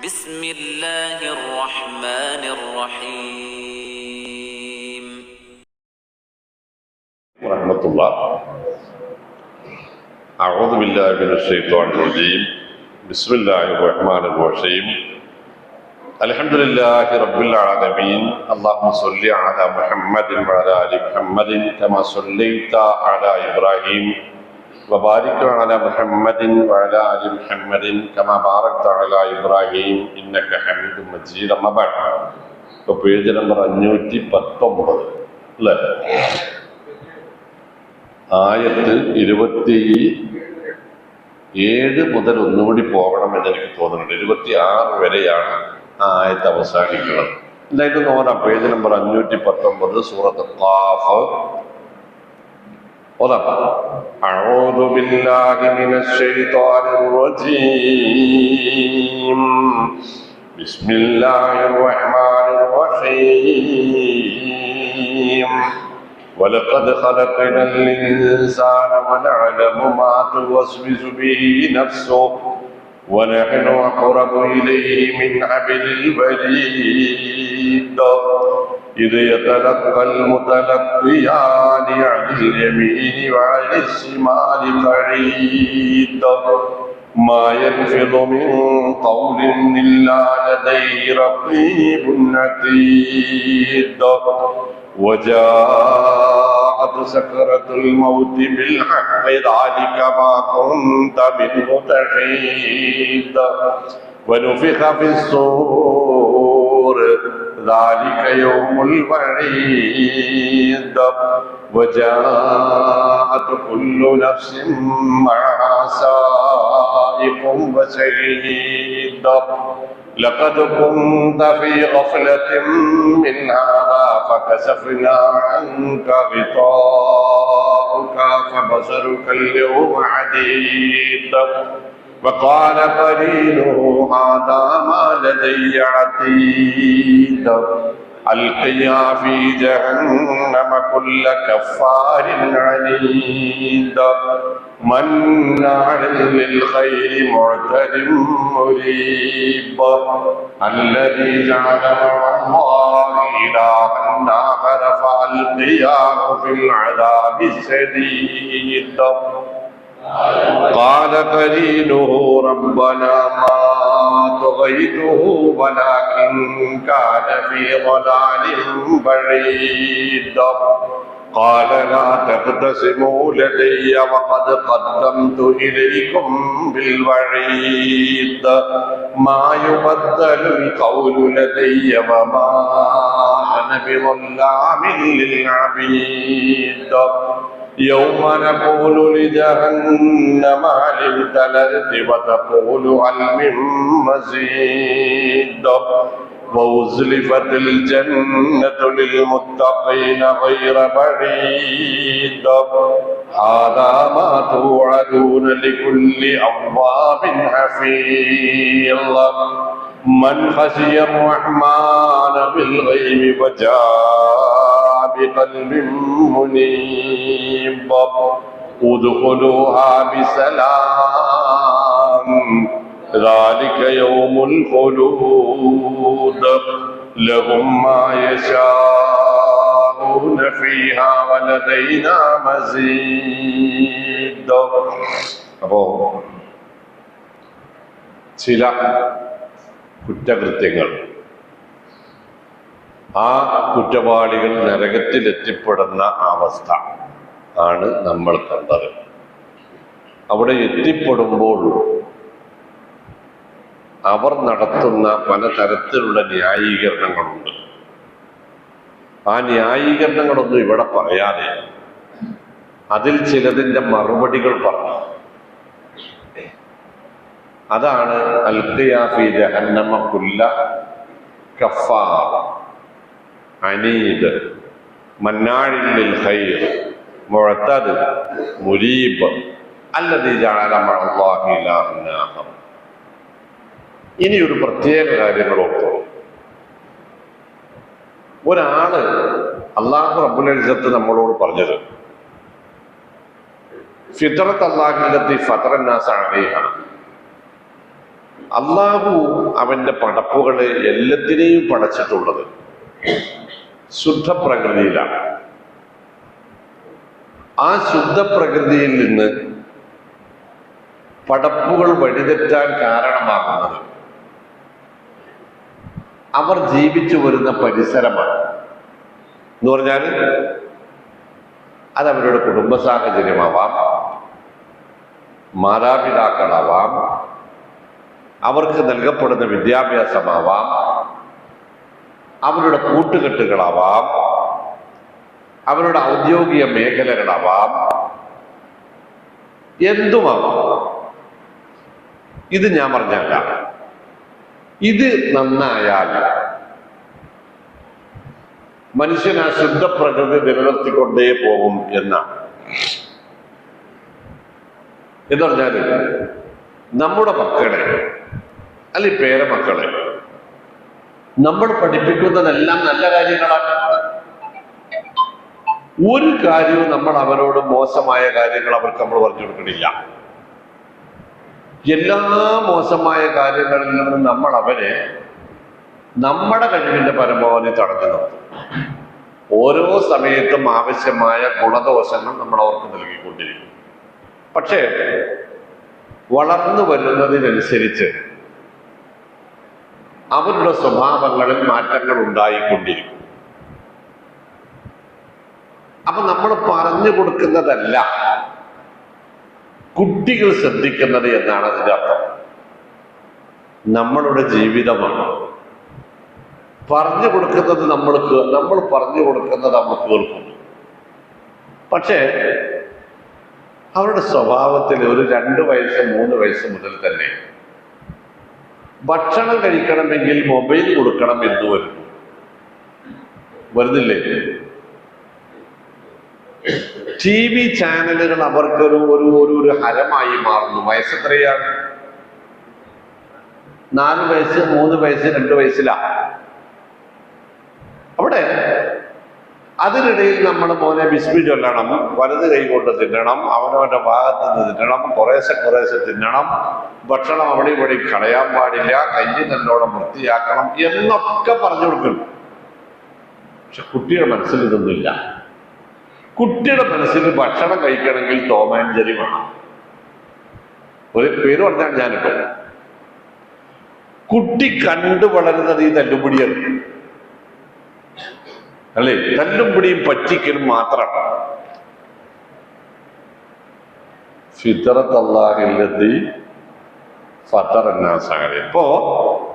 بسم الله الرحمن الرحيم. ورحمة الله. أعوذ بالله من الشيطان الرجيم. بسم الله الرحمن الرحيم. الحمد لله رب العالمين. اللهم صل على محمد وعلى آل محمد كما صليت على إبراهيم وبارك على محمد وعلى آل محمد كما باركت على إبراهيم إنك حميد مجيد. أما بعد. ഇപ്പോൾ page number 519 അല്ലേ? ആയത്ത് 27 മുതൽ ഒന്നുകൂടി പോകണമെന്ന് എനിക്ക് തോന്നുന്നുണ്ട്. 26 വരെയാണ് ആ ആയത്ത് അവസാനിക്കുന്നത്. എന്തായാലും നോക്കാം. പേജ് നമ്പർ 519 സൂറത്ത് ഖാഫ്. أعوذ بالله من الشيطان الرجيم. بسم الله الرحمن الرحيم. ولقد خلقنا الإنسان ونعلم ما توسوس به نفسه ونحن أقرب إليه من حبل الوريد إذ يتلقى المتلقيان عن اليمين وعن الشمال قعيد ما يلفظ من قول إلا لديه رقيب عتيد وجاءت سكرة الموت بالحق ذلك ما كنت منه تحيد ونفخ في الصور ذلك يوم الوعيد وجاءت كل نفس معها سائق وشهيد لقد كنت في غفلة من هذا فكشفنا عنك غطاءك فبصرك اليوم حديد وقال قرينه هذا ما لدي عتيد ألقيا في جهنم كل كفار عنيد مناع للخير معتد مريب الذي جعل مع الله إلها آخر فألقياه في العذاب الشديد قال قرينه ربنا ما طغيته ولكن كان في ضلال بعيد قال لا تختصموا لدي وقد قدمت إليكم بالوعيد ما يبدل القول لدي وما أنا بظلام للعبيد يوم نقول لجهنم هل امتلأت وتقول هل من مزيد وأزلفت الجنة للمتقين غير بعيد هذا ما توعدون لكل أواب حفيظ من خشي الرحمن بالغيب وجاء بقلب منيب ادخلوها بسلام ذلك يوم الخلود لهم ما يشاءون فيها ولدينا مزيد. അപ്പോൾ ചില കുറ്റകൃത്യങ്ങൾ, ആ കുറ്റവാളികൾ നരകത്തിൽ എത്തിപ്പെടുന്ന അവസ്ഥ ആണ് നമ്മൾ കണ്ടത്. അവിടെ എത്തിപ്പെടുമ്പോൾ അവർ നടത്തുന്ന പലതരത്തിലുള്ള ന്യായീകരണങ്ങളുണ്ട്. ആ ന്യായീകരണങ്ങളൊന്നും ഇവിടെ പറയാതെ അതിൽ ചിലതിൻ്റെ മറുപടികൾ പറഞ്ഞു. അതാണ് അൽഖിയാ ഫീ ജഹന്നമ കുല്ല കഫാർ അനീദ് മന്നാഇൻ ലിൽ ഖൈർ മുഅ്തദ് മുരീബ് അല്ലദീ ജഅല മഅല്ലാഹി ഇലാഹൻ ആഖർ. ഇനി ഒരു പ്രത്യേക കാര്യങ്ങൾ ഓർത്തോളൂ. ഒരാള് അല്ലാഹു റബ്ബുൽ ഇസ്സത്ത് നമ്മളോട് പറഞ്ഞത് ഫിത്രത്ത് അല്ലാഹി അല്ലത്തി ഫതറന്നാസ അലൈഹ, അള്ളാഹു അവന്റെ പടപ്പുകളെ എല്ലാത്തിനെയും പടച്ചിട്ടുള്ളത് ശുദ്ധ പ്രകൃതിയിലാണ്. ആ ശുദ്ധ പ്രകൃതിയിൽ നിന്ന് പടപ്പുകൾ വഴിതെറ്റാൻ കാരണമാകുന്നത് അവർ ജീവിച്ചു വരുന്ന പരിസരമാണ്. എന്ന് പറഞ്ഞാൽ അതവരുടെ കുടുംബ സാഹചര്യമാവാം, മാതാപിതാക്കളാവാം, അവർക്ക് നൽകപ്പെടുന്ന വിദ്യാഭ്യാസമാവാം, അവരുടെ കൂട്ടുകെട്ടുകളാവാം, അവരുടെ ഔദ്യോഗിക മേഖലകളാവാം, എന്തുമാവാം. ഇത് ഞാൻ പറഞ്ഞല്ല. ഇത് നന്നായാൽ മനുഷ്യൻ ആ ശുദ്ധ പ്രകൃതി നിലനിർത്തിക്കൊണ്ടേ പോകും എന്നാണ്. എന്ന് പറഞ്ഞാൽ നമ്മുടെ മക്കളെ അല്ലെങ്കിൽ പേരമക്കളെ നമ്മൾ പഠിപ്പിക്കുന്നതെല്ലാം നല്ല കാര്യങ്ങളാണ്. ഒരു കാര്യവും നമ്മൾ അവരോട് മോശമായ കാര്യങ്ങൾ അവർക്ക് നമ്മൾ പറഞ്ഞു കൊടുക്കണില്ല. എല്ലാ മോശമായ കാര്യങ്ങളിൽ നിന്നും നമ്മൾ അവരെ നമ്മുടെ കഴിവിന്റെ പരമാവധി തടഞ്ഞു നിർത്തും. ഓരോ സമയത്തും ആവശ്യമായ ഗുണദോഷങ്ങൾ നമ്മൾ അവർക്ക് നൽകിക്കൊണ്ടിരിക്കും. പക്ഷേ വളർന്നു വരുന്നതിനനുസരിച്ച് അവരുടെ സ്വഭാവങ്ങളിൽ മാറ്റങ്ങൾ ഉണ്ടായിക്കൊണ്ടിരിക്കും. അപ്പൊ നമ്മൾ പറഞ്ഞു കൊടുക്കുന്നതല്ല കുട്ടികൾ ശ്രദ്ധിക്കുന്നത് എന്നാണ് അതിന്റെ അർത്ഥം. നമ്മളുടെ ജീവിതമാണ് പറഞ്ഞു കൊടുക്കുന്നത്. നമ്മൾ പറഞ്ഞു കൊടുക്കുന്നത് നമ്മൾ കേൾക്കുന്നു. പക്ഷേ അവരുടെ സ്വഭാവത്തിൽ ഒരു 2 വയസ്സ് 3 വയസ്സ് മുതൽ തന്നെ ഭക്ഷണം കഴിക്കണമെങ്കിൽ മൊബൈൽ കൊടുക്കണം എന്ന് വരുന്നില്ലേ? TV ചാനലുകൾ അവർക്കൊരു ഒരു ഹരമായി മാറുന്നു. വയസ്സെത്രയാണ്? 4 വയസ്സ് 3 വയസ്സ് 2 വയസ്സിലാണ്. അവിടെ അതിനിടയിൽ നമ്മൾ മോനെ ബിസ്മി ചൊല്ലണം, വലത് കൈ കൊണ്ട് തിന്നണം, അവനവന്റെ ഭാഗത്ത് നിന്ന് തിന്നണം, കുറേശ്ശെ തിന്നണം, ഭക്ഷണം അവിടെ ഇവിടെ കളയാൻ പാടില്ല, കൈ നല്ലോണം വൃത്തിയാക്കണം എന്നൊക്കെ പറഞ്ഞു കൊടുക്കുന്നു. പക്ഷെ കുട്ടിയുടെ മനസ്സിൽ ഇതൊന്നുമില്ല. കുട്ടിയുടെ മനസ്സിൽ ഭക്ഷണം കഴിക്കണമെങ്കിൽ ടോം ആൻഡ് ജെറി വേണം. ഒരു പേര് പറഞ്ഞാൽ ഞാനിപ്പോ കുട്ടി കണ്ടു വളരുന്നത് ഈ തല്ലുപിടിയാണ് അല്ലേ? തല്ലുംപിടിയും പറ്റിക്കലും മാത്രമാണ്. ഫിത്രത്ത് അല്ലാഹില്ലദീ ഫതറന്നാസ. ഇപ്പോ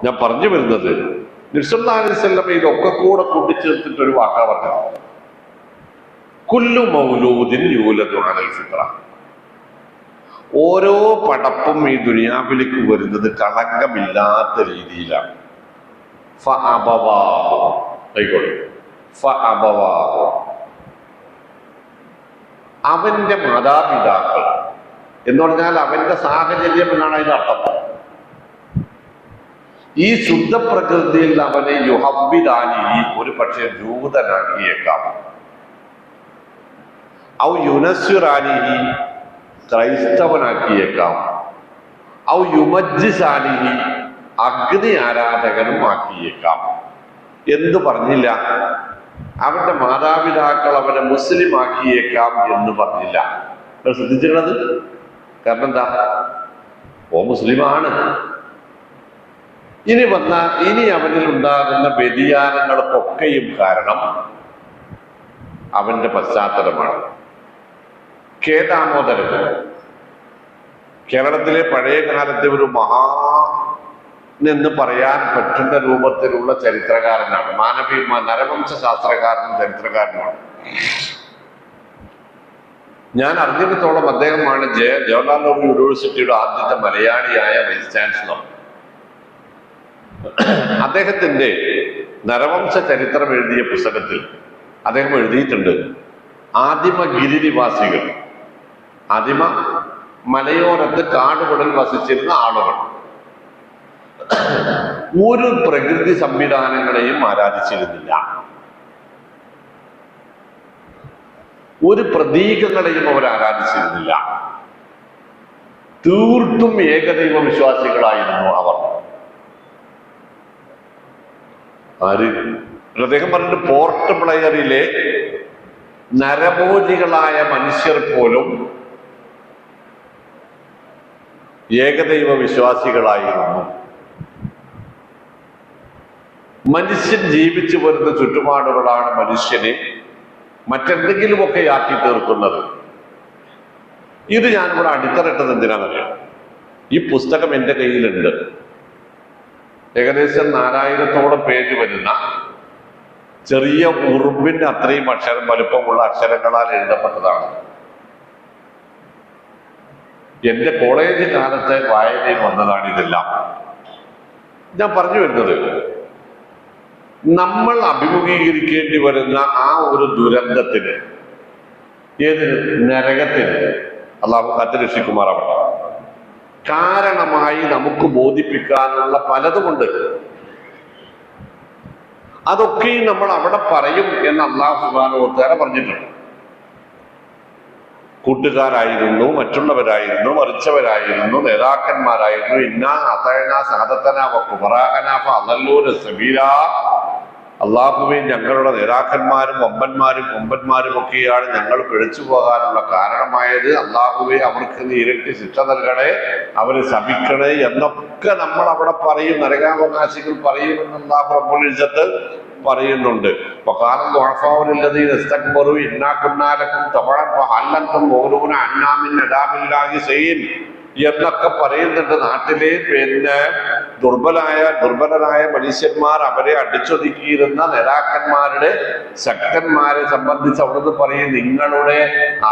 ഞാൻ പറഞ്ഞു വരുന്നത് നബി സല്ലല്ലാഹു അലൈഹി വസല്ലം ഇതൊക്കെ കൂടെ കൂട്ടിച്ചേർത്തിട്ട് ഒരു വാക്കാ പറഞ്ഞത്. കുല്ലു മൗലൂദിൻ യൂലദു അലൽ ഫിത്ര. ഓരോ പടപ്പും ഈ ദുനിയാവിലേക്ക് വരുന്നത് കളങ്കമില്ലാത്ത രീതിയിലാണ്. ഫഅബവാഹു ആയിക്കോട്ടെ. ഫഅബവാഹു അവന്റെ മാതാപിതാക്കൾ എന്ന് പറഞ്ഞാൽ അവന്റെ സാഹചര്യം എന്നാണ് അതിന്റെ അർത്ഥം. ഈ ശുദ്ധ പ്രകൃതിയിൽ അവനെ യുഹബ്ബിദാനിഹി ഒരു പക്ഷേ ജൂതനാക്കിയേക്കാം. ഔ യുനസ്വിറാനിഹി ക്രൈസ്തവനാക്കിയേക്കാം. ഔ യുമജ്ജിസാനിഹി അഗ്നി ആരാധകനും ആക്കിയേക്കാം. എന്തു പറഞ്ഞില്ല? അവന്റെ മാതാപിതാക്കൾ അവനെ മുസ്ലിം ആക്കിയേക്കാം എന്ന് പറഞ്ഞില്ല. ശ്രദ്ധിച്ചിരുന്നത് കാരണം എന്താ? ഓ മുസ്ലിമാണ്. ഇനി അവനിൽ ഉണ്ടാകുന്ന വ്യതിയാനങ്ങൾക്കൊക്കെയും കാരണം അവന്റെ പശ്ചാത്തലമാണ്. ദാമോദരൻ കേരളത്തിലെ പഴയ കാലത്തെ ഒരു എന്ന് പറയാൻ പറ്റുന്ന രൂപത്തിലുള്ള ചരിത്രകാരനാണ്. നരവംശ ശാസ്ത്രകാരനും ചരിത്രകാരനുമാണ്. ഞാൻ അറിഞ്ഞിടത്തോളം അദ്ദേഹമാണ് ജവഹർലാൽ നെഹ്റു യൂണിവേഴ്സിറ്റിയുടെ ആദ്യത്തെ മലയാളിയായ വൈസ് ചാൻസലർ. അദ്ദേഹത്തിന്റെ നരവംശ ചരിത്രം എഴുതിയ പുസ്തകത്തിൽ അദ്ദേഹം എഴുതിയിട്ടുണ്ട്, ആദിമ ഗിരിനിവാസികൾ, ആദിമ മലയോരത്ത് കാടുകളിൽ വസിച്ചിരുന്ന ആളുകൾ ഒരു പ്രകൃതി സംവിധാനങ്ങളെയും ആരാധിച്ചിരുന്നില്ല, ഒരു പ്രതീകങ്ങളെയും അവർ ആരാധിച്ചിരുന്നില്ല. തീർത്തും ഏകദൈവ വിശ്വാസികളായിരുന്നു അവർ. ആര്? അദ്ദേഹം പറഞ്ഞിട്ട് പോർട്ട് ബ്ലെയറിലെ നരഭോജികളായ മനുഷ്യർ പോലും ഏകദൈവ വിശ്വാസികളായിരുന്നു. മനുഷ്യൻ ജീവിച്ചു വരുന്ന ചുറ്റുപാടുകളാണ് മനുഷ്യനെ മറ്റെന്തെങ്കിലുമൊക്കെ ആക്കി തീർക്കുന്നത്. ഇത് ഞാനിവിടെ അടിത്തറയിട്ടത് എന്തിനാണെന്നറിയാം? ഈ പുസ്തകം എൻ്റെ കയ്യിലുണ്ട്. ഏകദേശം 4000-ഓളം പേജ് വരുന്ന ചെറിയ ഉറുമ്പിന്റെ അത്രയും വലുപ്പമുള്ള അക്ഷരങ്ങളാൽ എഴുതപ്പെട്ടതാണ്. എന്റെ കോളേജ് കാലത്തെ വായനയിൽ വന്നതാണ് ഇതെല്ലാം. ഞാൻ പറഞ്ഞു വരുന്നത്, നമ്മൾ അഭിമുഖീകരിക്കേണ്ടി വരുന്ന ആ ഒരു ദുരന്തത്തിന്, ഏതിന്? നരകത്തിന്, അള്ളാഹു കാത്തുരക്ഷിക്കുമാറാവട്ടെ, കാരണമായി നമുക്ക് ബോധിപ്പിക്കാനുള്ള പലതുമുണ്ട്. അതൊക്കെയും നമ്മൾ അവിടെ പറയും എന്ന് അള്ളാഹു സുബ്ഹാനഹു വ തആല പറഞ്ഞിട്ടുണ്ട്. കൂട്ടുകാരായിരുന്നു, മറ്റുള്ളവരായിരുന്നു, മറിച്ചവരായിരുന്നു, നേതാക്കന്മാരായിരുന്നു. ഇന്നാ അതഅനാ സാദത്തനാ വ കുബറാഅനാ ഫഅളല്ലൂന സബീലാ. അള്ളാഹുവേ, ഞങ്ങളുടെ നേതാക്കന്മാരും കൊമ്പന്മാരും ഒക്കെയാണ് ഞങ്ങൾ പിഴച്ചു പോകാനുള്ള കാരണമായത്. അള്ളാഹുവേ, അവർക്ക് നീ ഇരട്ടി ശിക്ഷ നൽകണേ, അവരെ ശപിക്കണേ എന്നൊക്കെ നമ്മൾ അവിടെ പറയും. നരകാവകാശികൾ പറയുമെന്ന് അല്ലാഹു റബ്ബുൽ ഇസ്സത്ത് പറയുന്നുണ്ട്. എന്നൊക്കെ പറയുന്നുണ്ട്. നാട്ടിലെ ദുർബലരായ മനുഷ്യന്മാർ, അവരെ അടിച്ചൊതുക്കിയിരുന്ന നേതാക്കന്മാരുടെ ശക്തന്മാരെ സംബന്ധിച്ച് അവിടുന്ന് പറയും, നിങ്ങളുടെ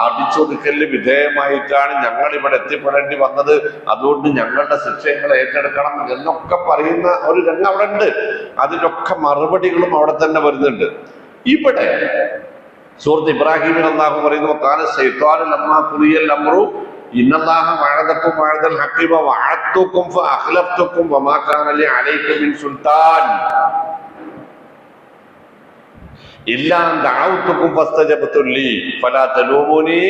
അടിച്ചൊതുക്കലിന് വിധേയമായിട്ടാണ് ഞങ്ങൾ ഇവിടെ എത്തിപ്പെടേണ്ടി വന്നത്, അതുകൊണ്ട് ഞങ്ങളുടെ ശിക്ഷകൾ ഏറ്റെടുക്കണം എന്നൊക്കെ പറയുന്ന ഒരു രംഗം അവിടെ ഉണ്ട്. അതിനൊക്കെ മറുപടികളും അവിടെ തന്നെ വരുന്നുണ്ട്. ഇവിടെ സൂറത്ത് ഇബ്രാഹിമിൽ അല്ലാഹു പറയുന്നു, വഖാല ശൈത്വാനു ലമ്മാ ഖുദിയൽ അംറു ഇന്നല്ലാഹ വഅദക്കും വഅദൽ ഹഖി വഅഅതുക്കും ഫഅഖ്ലഫ്തുക്കും വമാ കാന ലി അലൈക്കും മിൻ സുൽത്താൻ ഇല്ലാ അൻ ദഅവ്തുക്കും ഫസ്തജബ്തും ലി ഫലാ തലൂമുനി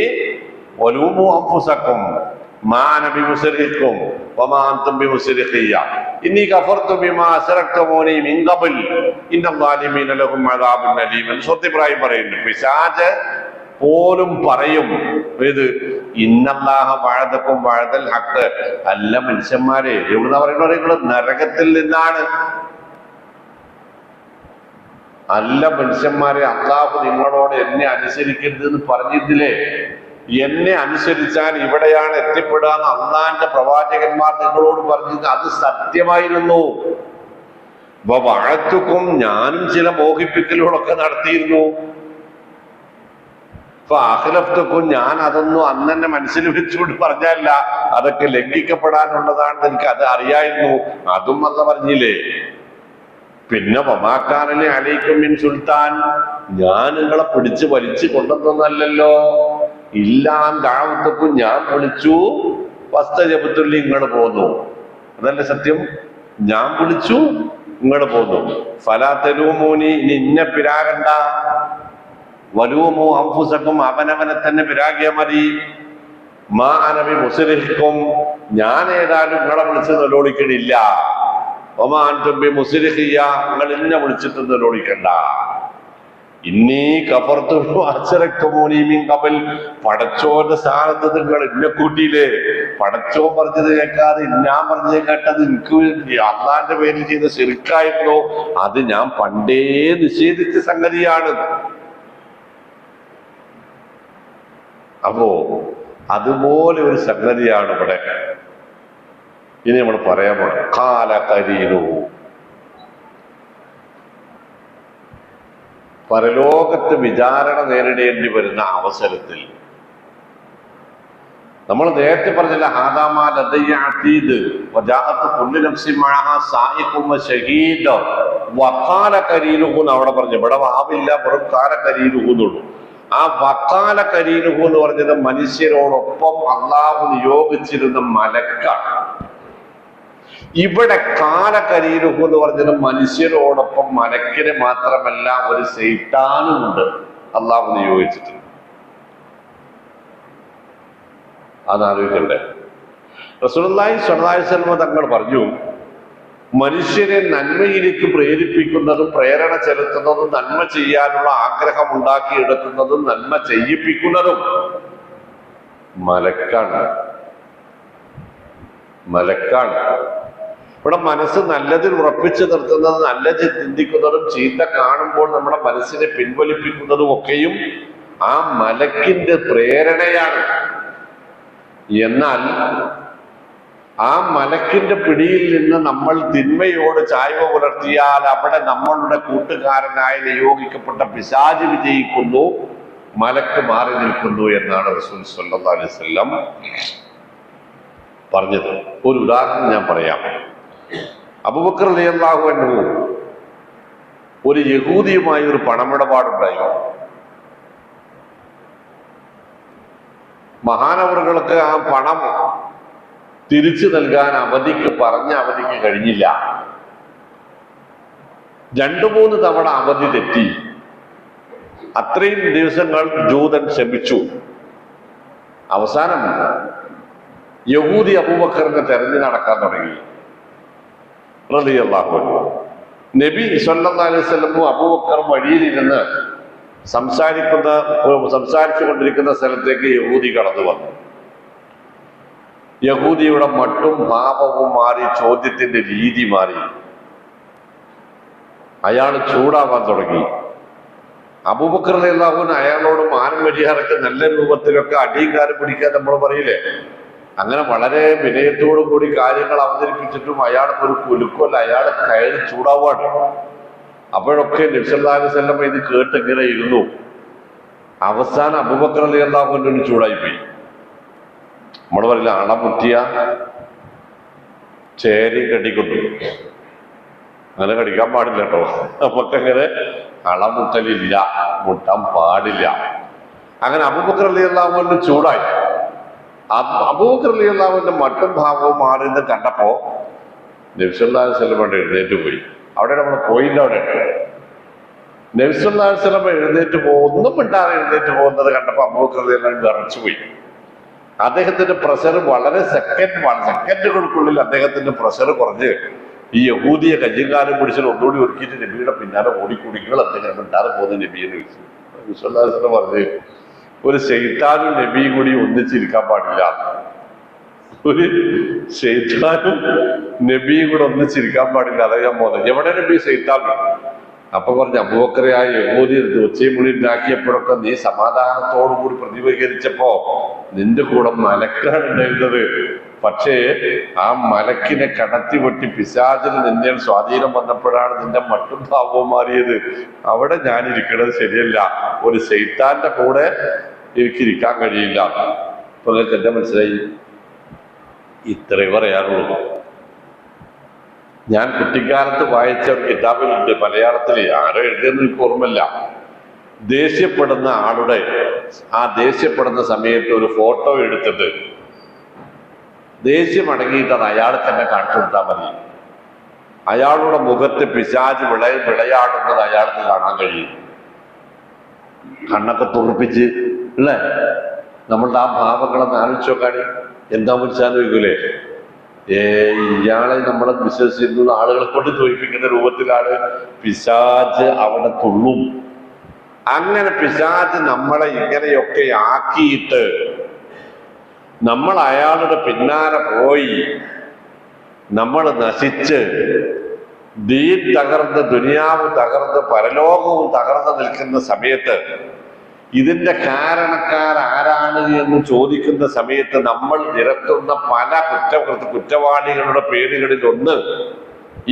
വലൂമു അൻഫുസക്കും മാ അന ബിമുസ്രിഖിക്കും വമാ അൻതും ബിമുസ്രിഖിയ ഇന്നി കഫർതു ബിമാ അശ്റക്തുമൂനി മിൻ ഖബൽ ഇന്നൽ ലഹും അദാബുൻ അലീം. സൂറത്ത് ഇബ്രാഹിം പറയുന്നു, പിശാച് പോലും പറയും, ഇത് ഇന്നല്ലാഹ വഅദക്കും വഅദൽ ഹഖ്, അല്ല മനുഷ്യന്മാരെ, എവിടുന്നാ പറയുന്നത്? നരകത്തിൽ നിന്നാണ്. അല്ല മനുഷ്യന്മാരെ, അള്ളാഹു നിങ്ങളോട് എന്നെ അനുസരിക്കരുത് എന്ന് പറഞ്ഞിട്ടില്ലേ? എന്നെ അനുസരിച്ചാൽ ഇവിടെയാണ് എത്തിപ്പെടുക എന്ന് അള്ളാന്റെ പ്രവാചകന്മാർ നിങ്ങളോട് പറഞ്ഞത്. അത് സത്യമായിരുന്നു. വഅദതുക്കും, ഞാനും ചില മോഹിപ്പിക്കലുകളൊക്കെ നടത്തിയിരുന്നു. ഫഅഖ്ലഫ്തുക്കും, ഞാൻ അതൊന്നും അന്ന് തന്നെ മനസ്സിൽ വെച്ചുകൊണ്ട് പറഞ്ഞല്ല, അതൊക്കെ ലംഘിക്കപ്പെടാനുള്ളതാണെന്ന് എനിക്ക് അത് അറിയായിരുന്നു. അതും അല്ല പറഞ്ഞില്ലേ? പിന്നെ വമാ കാന ലി അലൈക്കും മിൻ സുൽത്താൻ, ഞാൻ നിങ്ങളെ പിടിച്ച് വലിച്ചു കൊണ്ടൊന്നല്ലല്ലോ. ഇല്ലാ അൻ ദഅവ്തുക്കും, ഞാൻ വിളിച്ചു, ഫസ്തജബ്തും ലി, നിങ്ങൾ പോന്നു. അതല്ലേ സത്യം? ഞാൻ വിളിച്ചു, നിങ്ങൾ പോന്നു. ഫലാ തലൂമൂനി, ഇന്നെ പിരാകണ്ട. വലൂമു അൻഫുസക്കും, അവനവനെ തന്നെ പിരാകിയ മതി. മാ അന ബിമുസ്രിഖിക്കും, ഞാൻ ഏതായാലും നിങ്ങളെ വിളിച്ച് നിലവിളിക്കണില്ല. വമാ അൻതും ബിമുസ്രിഖിയ, നിങ്ങൾ എന്നെ വിളിച്ചിട്ട് നിലവിളിക്കണ്ട. ഇന്നി കഫർതു ബിമാ അശ്റക്തുമൂനി മിൻ ഖബൽ, പടച്ചോന്റെ സ്ഥാനത്ത് നിങ്ങൾ എന്നെ കൂട്ടിയില്ലേ? പടച്ചോൻ പറഞ്ഞത് കേൾക്കാതെ ഞാൻ പറഞ്ഞത് കേട്ടത് എനിക്ക് അള്ളാന്റെ പേരിൽ ചെയ്ത ശിർക്കായിരുന്നു. അത് ഞാൻ പണ്ടേ നിഷേധിച്ച സംഗതിയാണ്. അപ്പോ അതുപോലെ ഒരു സംഗതിയാണ് ഇവിടെ ഇനി നമ്മൾ പറയാൻ പോണ. കാലകരീനു, പരലോകത്ത് വിചാരണ നേരിടേണ്ടി വരുന്ന അവസരത്തിൽ നമ്മൾ നേരത്തെ പറഞ്ഞില്ല, ഹാദാമാ ലദയ്യ അതീദ് വജാഅത്ത് കുല്ലു നഫ്സിൻ മഅഹാ സായിഖും വശഹീദ് വഖാല കരീനുഹു എന്ന് അവിടെ പറഞ്ഞു. ഇവിടെ വാവില്ല, വെറും കാല കരീനുഹു എന്നുള്ളൂ. ആ വക്കാല കരീനുഹു എന്ന് പറഞ്ഞത് മനുഷ്യരോടൊപ്പം അള്ളാഹു നിയോഗിച്ചിരുന്ന മലക്കാണ്. ഇവിടെ കാല കരീനുഹു എന്ന് പറഞ്ഞത് മനുഷ്യരോടൊപ്പം മലക്കിനെ മാത്രമല്ല, ഒരു ശൈത്താനുമുണ്ട് അള്ളാഹു നിയോഗിച്ചിട്ടുണ്ട്. അതാലോചിക്കണ്ടേ? റസൂലുള്ളാഹി സ്വല്ലല്ലാഹി അലൈഹി വസല്ലം തങ്ങൾ പറഞ്ഞു, മനുഷ്യരെ നന്മയിലേക്ക് പ്രേരിപ്പിക്കുന്നതും പ്രേരണ ചെലുത്തുന്നതും നന്മ ചെയ്യാനുള്ള ആഗ്രഹം ഉണ്ടാക്കിയെടുക്കുന്നതും നന്മ ചെയ്യിപ്പിക്കുന്നതും മലക്കാണ്. ഇവിടെ മനസ്സ് നല്ലതിൽ ഉറപ്പിച്ചു നിർത്തുന്നത്, നല്ലത് ചിന്തിക്കുന്നതും ചീത്ത കാണുമ്പോൾ നമ്മുടെ മനസ്സിനെ പിൻവലിപ്പിക്കുന്നതും ഒക്കെയും ആ മലക്കിന്റെ പ്രേരണയാണ്. എന്നാൽ ആ മലക്കിന്റെ പിടിയിൽ നിന്ന് നമ്മൾ തിന്മയോട് ചായ്വ പുലർത്തിയാൽ അവിടെ നമ്മളുടെ കൂട്ടുകാരനായി നിയോഗിക്കപ്പെട്ട പിശാച് വിജയിക്കുന്നു, മലക്ക് മാറി നിൽക്കുന്നു എന്നാണ് റസൂൽ സ്വല്ലല്ലാഹു അലൈഹി വസല്ലം പറഞ്ഞത്. ഒരു ഉദാഹരണം ഞാൻ പറയാം. അബൂബക്കർ റളിയല്ലാഹു അൻഹു ഒരു യഹൂദിയുമായി ഒരു പണമിടപാടുണ്ടായി. മഹാനവറുകൾക്ക് ആ പണം തിരിച്ചു നൽകാൻ പറഞ്ഞ അവധിക്ക് കഴിഞ്ഞില്ല. 2-3 തവണ അവധി തെറ്റി. അത്രയും ദിവസങ്ങൾ ജൂതൻ ശമിച്ചു. അവസാനം യഹൂദി അബൂബക്കറിനെ തെരഞ്ഞു നടക്കാൻ തുടങ്ങി റളിയല്ലാഹു അൻഹു. നബി സ്വല്ലല്ലാഹു അലൈഹി വസല്ലം അബൂബക്കർ വഴിയിലിരുന്ന് സംസാരിച്ചു കൊണ്ടിരിക്കുന്ന സ്ഥലത്തേക്ക് യഹൂദി കടന്നു വന്നു. യഹൂദിയുടെ മട്ടും ഭാവവും മാറി, ചോദ്യത്തിന്റെ രീതി മാറി. അയാൾ ചൂടാവാൻ തുടങ്ങി. അബൂബക്കർ റളിയല്ലാഹു അൻഹു അയാളോട് മാനം മര്യാദക്ക് നല്ല രൂപത്തിലൊക്കെ അടിയും കാലും പിടിക്കാൻ നമ്മൾ പറയില്ലേ, അങ്ങനെ വളരെ വിനയത്തോടു കൂടി കാര്യങ്ങൾ അവതരിപ്പിച്ചിട്ടും അയാൾക്കൊരു കുലുക്കല്ല, അയാൾ കയറി ചൂടാവാണ്. അപ്പോഴൊക്കെ നബി സല്ലല്ലാഹു അലൈഹി വസല്ലം ഇത് കേട്ട് ഇങ്ങനെ ഇരുന്നു. അവസാനം അബൂബക്കർ റളിയല്ലാഹു അൻഹു ചൂടായിപ്പോയി. നമ്മൾ പറയില്ല, അണമുട്ടിയ ചേരി കടിക്കുന്നു. അങ്ങനെ കടിക്കാൻ പാടില്ല കേട്ടോ. നമുക്കങ്ങനെ അളമുട്ടലില്ല, മുട്ടാൻ പാടില്ല. അങ്ങനെ അബൂബക്കർ റളിയല്ലാഹു അൻഹു ചൂടായി. അബൂബക്കർ റളിയല്ലാഹു അൻഹു മട്ടും ഭാവവും മാറിയെന്ന് കണ്ടപ്പോ നബി സല്ലല്ലാഹു അലൈഹി വസല്ലം എഴുന്നേറ്റ് പോയി. അവിടെ നമ്മൾ പോയില്ല. അവിടെ നബി സല്ലല്ലാഹു അലൈഹി വസല്ലം ഒന്നും മിണ്ടാതെ എഴുന്നേറ്റ് പോകുന്നത് കണ്ടപ്പോ അബൂബക്കർ റളിയല്ലാഹു അൻഹു വിറച്ചുപോയി. അദ്ദേഹത്തിന്റെ പ്രഷർ വളരെ സെക്കൻഡുകൾക്കുള്ളിൽ അദ്ദേഹത്തിന്റെ പ്രഷർ കുറഞ്ഞ് ഈ യഹൂദിയെ കയ്യങ്കാലം പിടിച്ചിട്ട് ഒന്നുകൂടി ഒരുക്കിയിട്ട് നബിയുടെ പിന്നാലെ ഓടിക്കൂടികൾ അദ്ദേഹം മിണ്ടാതെ പോകുന്ന നബിയെന്ന് വിളിച്ചു. നബി സല്ലല്ലാഹു അലൈഹി വസല്ലം പറഞ്ഞു, ഒരു ശൈത്താനും നബിയും കൂടി ഒന്നിച്ചിരിക്കാൻ പാടില്ല. ഒരു ശൈത്താനും നബിയും കൂടെ ഒന്നിച്ചിരിക്കാൻ പാടില്ല. അതാ ഞാൻ പോകുന്നത്. എവിടെ നബി ശൈത്താൻ? അപ്പൊ പറഞ്ഞു, അബൂബക്കറെ ആ യഹൂദി ഒച്ചയും മുളി ഉണ്ടാക്കിയപ്പോഴൊക്കെ നീ സമാധാനത്തോടു കൂടി പ്രതികരിച്ചപ്പോ നിന്റെ കൂടെ മലക്കാണ് ഉണ്ടായിരുന്നത്. പക്ഷേ ആ മലക്കിനെ കടത്തി വെട്ടി പിശാചിന് നിന്നെ സ്വാധീനം വന്നപ്പോഴാണ് നിന്റെ മട്ടും ഭാവവും മാറിയത്. അവിടെ ഞാൻ ഇരിക്കുന്നത് ശരിയല്ല. ഒരു ശൈത്താന്റെ കൂടെ എനിക്കിരിക്കാൻ കഴിയില്ല. ഇപ്പൊ നിങ്ങൾക്ക് എന്താ മനസ്സിലായി? ഇത്രേ പറയാറുള്ളൂ. ഞാൻ കുട്ടിക്കാലത്ത് വായിച്ച ഒരു കിതാബിലുണ്ട്, മലയാളത്തിൽ ആരോ എഴുതിയെന്ന് എനിക്ക് ഓർമ്മയില്ല. ദേഷ്യപ്പെടുന്ന ആളുടെ ആ ദേഷ്യപ്പെടുന്ന സമയത്ത് ഒരു ഫോട്ടോ എടുത്തിട്ട് ദേഷ്യം അടങ്ങിയിട്ട് അത് അയാൾക്ക് തന്നെ കാണിച്ചു കൊടുത്താൽ മതി. അയാളുടെ മുഖത്ത് പിശാച് വിളയാടുന്നത് അയാൾക്ക് കാണാൻ കഴിയും. കണ്ണൊക്കെ തുറപ്പിച്ച് അല്ലേ? നമ്മളുടെ ആ ഭാവങ്ങളൊന്ന് ആലോചിച്ച് നോക്കാണ്. എന്താ മനസ്സിലാലോചിക്കൂലേ? ഇയാളെ നമ്മളെ വിശ്വസിച്ചിരുന്ന ആളുകളെ കൊണ്ട് തോൽപ്പിക്കുന്ന രൂപത്തിലാണ് പിശാച് അവിടെ തുള്ളും. അങ്ങനെ പിശാച് നമ്മളെ ഇങ്ങനെയൊക്കെ ആക്കിയിട്ട് നമ്മൾ അയാളുടെ പിന്നാലെ പോയി നമ്മൾ നശിച്ച് ദീൻ തകർന്ന് ദുനിയാവ് തകർന്ന് പരലോകവും തകർന്ന് നിൽക്കുന്ന സമയത്ത് ഇതിന്റെ കാരണക്കാരാരാണ് എന്ന് ചോദിക്കുന്ന സമയത്ത് നമ്മൾ നിരത്തുന്ന പല കുറ്റവാളികളുടെ പേരുകളിൽ ഒന്ന്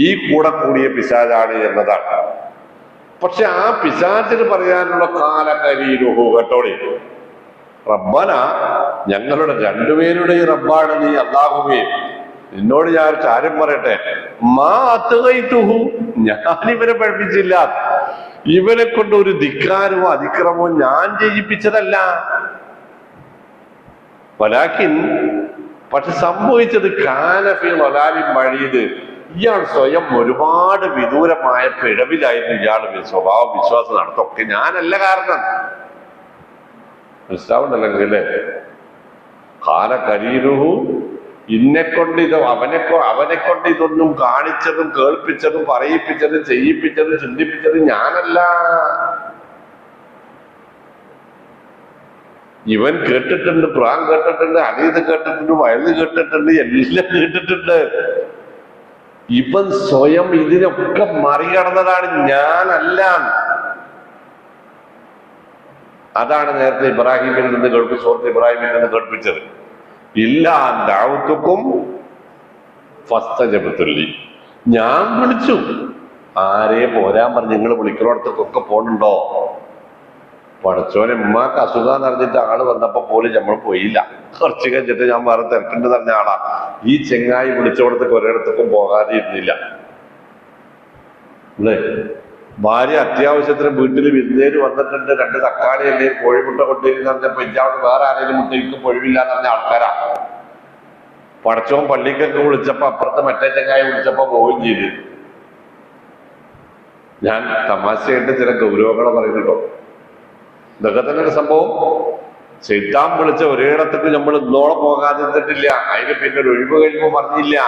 ഈ കൂടെ കൂടിയ പിശാചാണ് എന്നതാണ്. പക്ഷെ ആ പിശാചിന് പറയാനുള്ള കാലകരിയിലുഹു കേട്ടോളി, റബ്ബന, ഞങ്ങളുടെ രണ്ടുപേരുടെയും റബ്ബാണ് നീ അല്ലാഹുവേ. നിന്നോട് ഞാൻ കാര്യം പറയട്ടെ, മാ അത്ഗൈതുഹു, ഞാനിവനെ പഠിപ്പിച്ചില്ല. ഇവനെ കൊണ്ട് ഒരു ധിക്കാരമോ അതിക്രമോ ഞാൻ ചെയ്യിപ്പിച്ചതല്ല. വലാകിൻ, പക്ഷെ സംഭവിച്ചത് കാനഫി വലാലിൻ വഴിയത്, ഇയാൾ സ്വയം ഒരുപാട് വിദൂരമായ പിഴവിലായിരുന്നു. ഇയാൾ സ്വഭാവ വിശ്വാസം നടത്തൊക്കെ ഞാനല്ല കാരണം. മനസ്സിലാവുന്നല്ലേ? കാല കരീരുഹു അവനെ കൊണ്ട് ഇതൊന്നും കാണിച്ചതും കേൾപ്പിച്ചതും പറയിപ്പിച്ചതും ചെയ്യിപ്പിച്ചതും ചിന്തിപ്പിച്ചതും ഞാനല്ല. ഇവൻ കേട്ടിട്ടുണ്ട്, ഖുർആൻ കേട്ടിട്ടുണ്ട്, ഹദീസ് കേട്ടിട്ടുണ്ട്, വയല് കേട്ടിട്ടുണ്ട്, എല്ലാം കേട്ടിട്ടുണ്ട്. ഇവൻ സ്വയം ഇതിനൊക്കെ മറികടന്നതാണ്, ഞാനല്ല. അതാണ് നേരത്തെ ഇബ്രാഹിമിൽ നിന്ന് സൂറത്ത് ഇബ്രാഹിമിൽ നിന്ന് കേൾപ്പിച്ചത്. ഇല്ലാ ദഅവ്തുക്കും ഫസ്തജബ്തുലി. ഞാൻ വിളിച്ചു. ആരെ പോരാൻ പറഞ്ഞു? നിങ്ങൾ വിളിക്കുന്നിടത്തൊക്കെ പോണുണ്ടോ? പടച്ചോനെ ഉമ്മാക്ക് അസുഖം അറിഞ്ഞിട്ട് ആള് വന്നപ്പോ പോലും നമ്മൾ പോയില്ല. കുറച്ച് കഴിഞ്ഞിട്ട് ഞാൻ വേറെ തിരക്കുണ്ട് പറഞ്ഞ ആളാ. ഈ ചെങ്ങായി വിളിച്ചോടത്തേക്ക് ഒരിടത്തേക്കും പോകാതെ ഇരുന്നില്ല. അല്ലേ? ഭാര്യ അത്യാവശ്യത്തിന് വീട്ടിൽ വിരുന്നേര് വന്നിട്ടുണ്ട്, 2 തക്കാളി അല്ലേ കോഴിമുട്ട കൊണ്ടിരുന്ന് പറഞ്ഞപ്പോ ഇഞ്ചാവോട് വേറെ ആരെങ്കിലും മുട്ട എനിക്ക് പൊഴിവില്ല എന്ന് പറഞ്ഞ ആൾക്കാരാ. പടച്ചോൻ പള്ളിക്കൊക്കെ വിളിച്ചപ്പോ അപ്പുറത്ത് മറ്റേ ചെങ്ങായി വിളിച്ചപ്പോ പോവുകയും ചെയ്ത്. ഞാൻ തമാശയായിട്ട് ചില ഗൗരവങ്ങൾ പറയുന്നുണ്ടോ? ഇതൊക്കെ തന്നെ ഒരു സംഭവം. ശൈത്താൻ വിളിച്ച ഒരിടത്തേക്ക് നമ്മൾ ഇന്നോളം പോകാതിരുന്നിട്ടില്ല. അതിന് പിന്നെ ഒരു ഒഴിവ് കഴിയുമ്പോ പറഞ്ഞില്ല.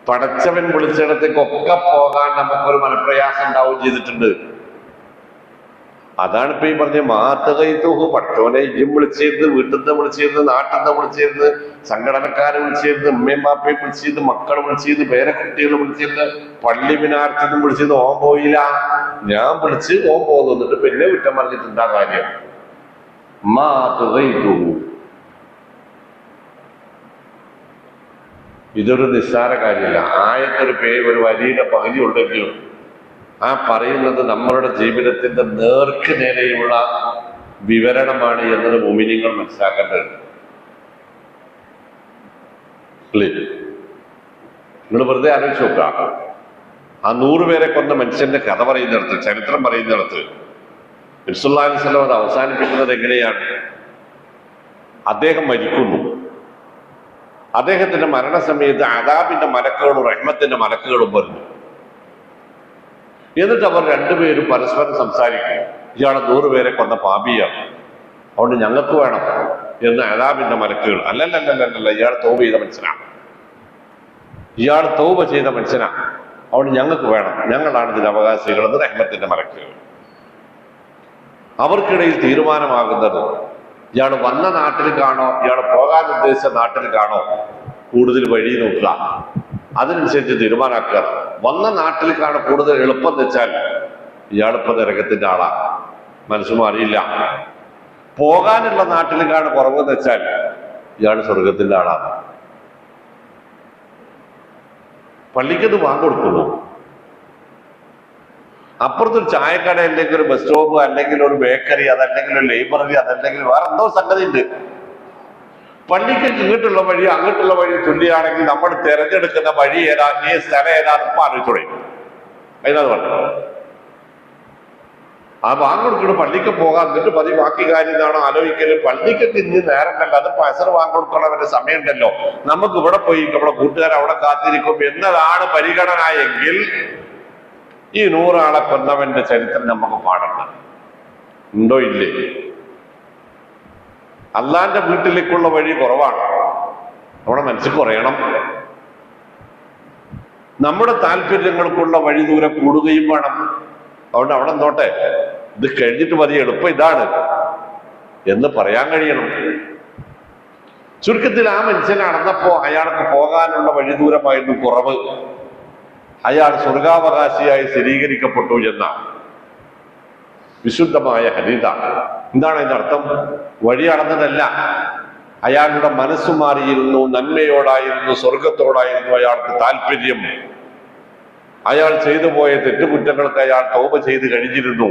പടച്ചവൻ വിളിച്ചിടത്തേക്കൊക്കെ പോകാൻ നമുക്കൊരു മനപ്രയാസം ഉണ്ടാവുകയും ചെയ്തിട്ടുണ്ട്. അതാണ് ഇപ്പൊ ഈ പറഞ്ഞ മാത്തകൈത്തൂഹ്. പടച്ചോനെ ഇജും വിളിച്ചിരുന്ന്, വീട്ടിൽ നിന്ന് വിളിച്ചിരുന്ന്, നാട്ടിൽ നിന്ന് വിളിച്ചിരുന്ന്, സംഘടനക്കാരെ വിളിച്ചിരുന്ന്, ഉമ്മയും ബാപ്പയും വിളിച്ചിരുന്ന്, മക്കളെ വിളിച്ചിരുന്ന്, പേരക്കുട്ടികൾ വിളിച്ചിരുന്ന്, പള്ളി മിനാരത്തിനും വിളിച്ചിരുന്ന്. ഓൻ പോയില്ല, ഞാൻ വിളിച്ച് ഓൻ പോകുന്നിട്ട് പിന്നെ കുറ്റം പറഞ്ഞിട്ടുണ്ടാ കാര്യം. മാത്തകൈത്തൂഹ്. ഇതൊരു നിസ്സാര കാര്യമല്ല. ആയത്തൊരു ഒരു വരിയുടെ പകുതി ഉണ്ടെങ്കിലും ആ പറയുന്നത് നമ്മളുടെ ജീവിതത്തിന്റെ നേർക്ക് നേരെയുള്ള വിവരണമാണ് എന്നത് മുഅ്മിനീങ്ങൾ മനസ്സിലാക്കേണ്ടത്. നിങ്ങൾ വെറുതെ ആലോചിച്ച് നോക്കുക. ആ 100 പേരെ കൊന്ന മനുഷ്യന്റെ കഥ പറയുന്നിടത്ത്, ചരിത്രം പറയുന്നിടത്ത് നബി സല്ലല്ലാഹു അലൈഹി വസല്ലം അത് അവസാനിപ്പിക്കുന്നത് എങ്ങനെയാണ്? അദ്ദേഹം മരിക്കുന്നു. അദ്ദേഹത്തിന്റെ മരണസമയത്ത് അദാബിന്റെ മലക്കുകളും റഹ്മത്തിന്റെ മലക്കുകളും വരുന്നു. എന്നിട്ട് അവർ 2 പേരും പരസ്പരം സംസാരിക്കും. ഇയാളെ 100 പേരെ കൊന്ന പാപിയാണ്, അതുകൊണ്ട് ഞങ്ങൾക്ക് വേണം എന്ന് അദാബിന്റെ മലക്കുകൾ. അല്ലല്ലല്ലല്ല, ഇയാൾ തൗബ ചെയ്ത മനുഷ്യനാണ്, ഇയാൾ തൗബ ചെയ്ത മനുഷ്യനാണ്, അതുകൊണ്ട് ഞങ്ങൾക്ക് വേണം, ഞങ്ങളാണ് ഇതിന് അവകാശികൾ എന്ന് റഹ്മത്തിന്റെ മലക്കുകൾ. അവർക്കിടയിൽ തീരുമാനമാകുന്നത് ഇയാൾ വന്ന നാട്ടിലേക്കാണോ, ഇയാൾ പോകാൻ ഉദ്ദേശിച്ച നാട്ടിലേക്കാണോ കൂടുതൽ വഴി നോക്കുക, അതിനനുസരിച്ച് തീരുമാനാക്കുക. വന്ന നാട്ടിലേക്കാണ് കൂടുതൽ എളുപ്പം എന്ന് വെച്ചാൽ ഇയാളിപ്പോ നരകത്തിന്റെ ആളാണ്, മനസ്സ് മാറിയില്ല. പോകാനുള്ള നാട്ടിലേക്കാണ് കുറവെന്ന് വെച്ചാൽ ഇയാൾ സ്വർഗത്തിന്റെ ആളാണ്. പള്ളിക്കത് വാങ്ങിക്കൊടുക്കുന്നു. അപ്പുറത്തൊരു ചായക്കട, അല്ലെങ്കിൽ ഒരു ബസ് സ്റ്റോപ്പ്, അല്ലെങ്കിൽ ഒരു ബേക്കറി, അതല്ലെങ്കിൽ ഒരു ലൈബ്രറി, അതല്ലെങ്കിൽ വേറെ എന്തോ സംഗതി ഉണ്ട്. പള്ളിക്ക് ഇങ്ങോട്ടുള്ള വഴി അങ്ങോട്ടുള്ള വഴി തുല്യാണെങ്കിൽ നമ്മൾ തിരഞ്ഞെടുക്കുന്ന വഴി ഏതാ, ഈ സ്ഥലം ഏതാന്ന് ഇപ്പൊ ആലോചിച്ചോളെ. അതിനാണ് പറഞ്ഞത്. ആ വാങ്ങിക്കൊടുക്കണ പള്ളിക്ക് പോകാൻ, എന്നിട്ട് ബാക്കി കാര്യം എന്താണോ ആലോചിക്കല്. പള്ളിക്കൊക്കെ ഇനി നേരമല്ല, അത് പൈസ വാങ്ങിക്കൊടുക്കണവരുടെ സമയമുണ്ടല്ലോ, നമുക്ക് ഇവിടെ പോയി നമ്മുടെ കൂട്ടുകാർ അവിടെ കാത്തിരിക്കും എന്നതാണ് പരിഗണന എങ്കിൽ ഈ 100 ആളെ കൊന്നവന്റെ ചരിത്രം നമുക്ക് പാടണ്ട. ഉണ്ടോ ഇല്ലേ? അള്ളാന്റെ വീട്ടിലേക്കുള്ള വഴി കുറവാണ്, നമ്മുടെ മനസ്സിൽ കുറയണം. നമ്മുടെ താല്പര്യങ്ങൾക്കുള്ള വഴി ദൂരം കൂടുകയും വേണം. അതുകൊണ്ട് അവിടെ നോട്ടെ, ഇത് കഴിഞ്ഞിട്ട് മതി, എളുപ്പം ഇതാണ് എന്ന് പറയാൻ കഴിയണം. ചുരുക്കത്തിൽ ആ മനുഷ്യൻ നടന്നപ്പോ അയാൾക്ക് പോകാനുള്ള വഴി ദൂരമായിരുന്നു കുറവ്. അയാൾ സ്വർഗാവകാശിയായി സ്ഥിരീകരിക്കപ്പെട്ടു എന്ന വിശുദ്ധമായ ഹദീദ. എന്താണ് അതിന്റെ അർത്ഥം? വഴി അടഞ്ഞതല്ല, അയാളുടെ മനസ്സു മാറിയിരുന്നു, നന്മയോടായിരുന്നു, സ്വർഗത്തോടായിരുന്നു അയാൾക്ക് താല്പര്യം. അയാൾ ചെയ്തു പോയ തെറ്റുകുറ്റങ്ങൾക്ക് അയാൾ തൗബ ചെയ്ത് കഴിഞ്ഞിരുന്നു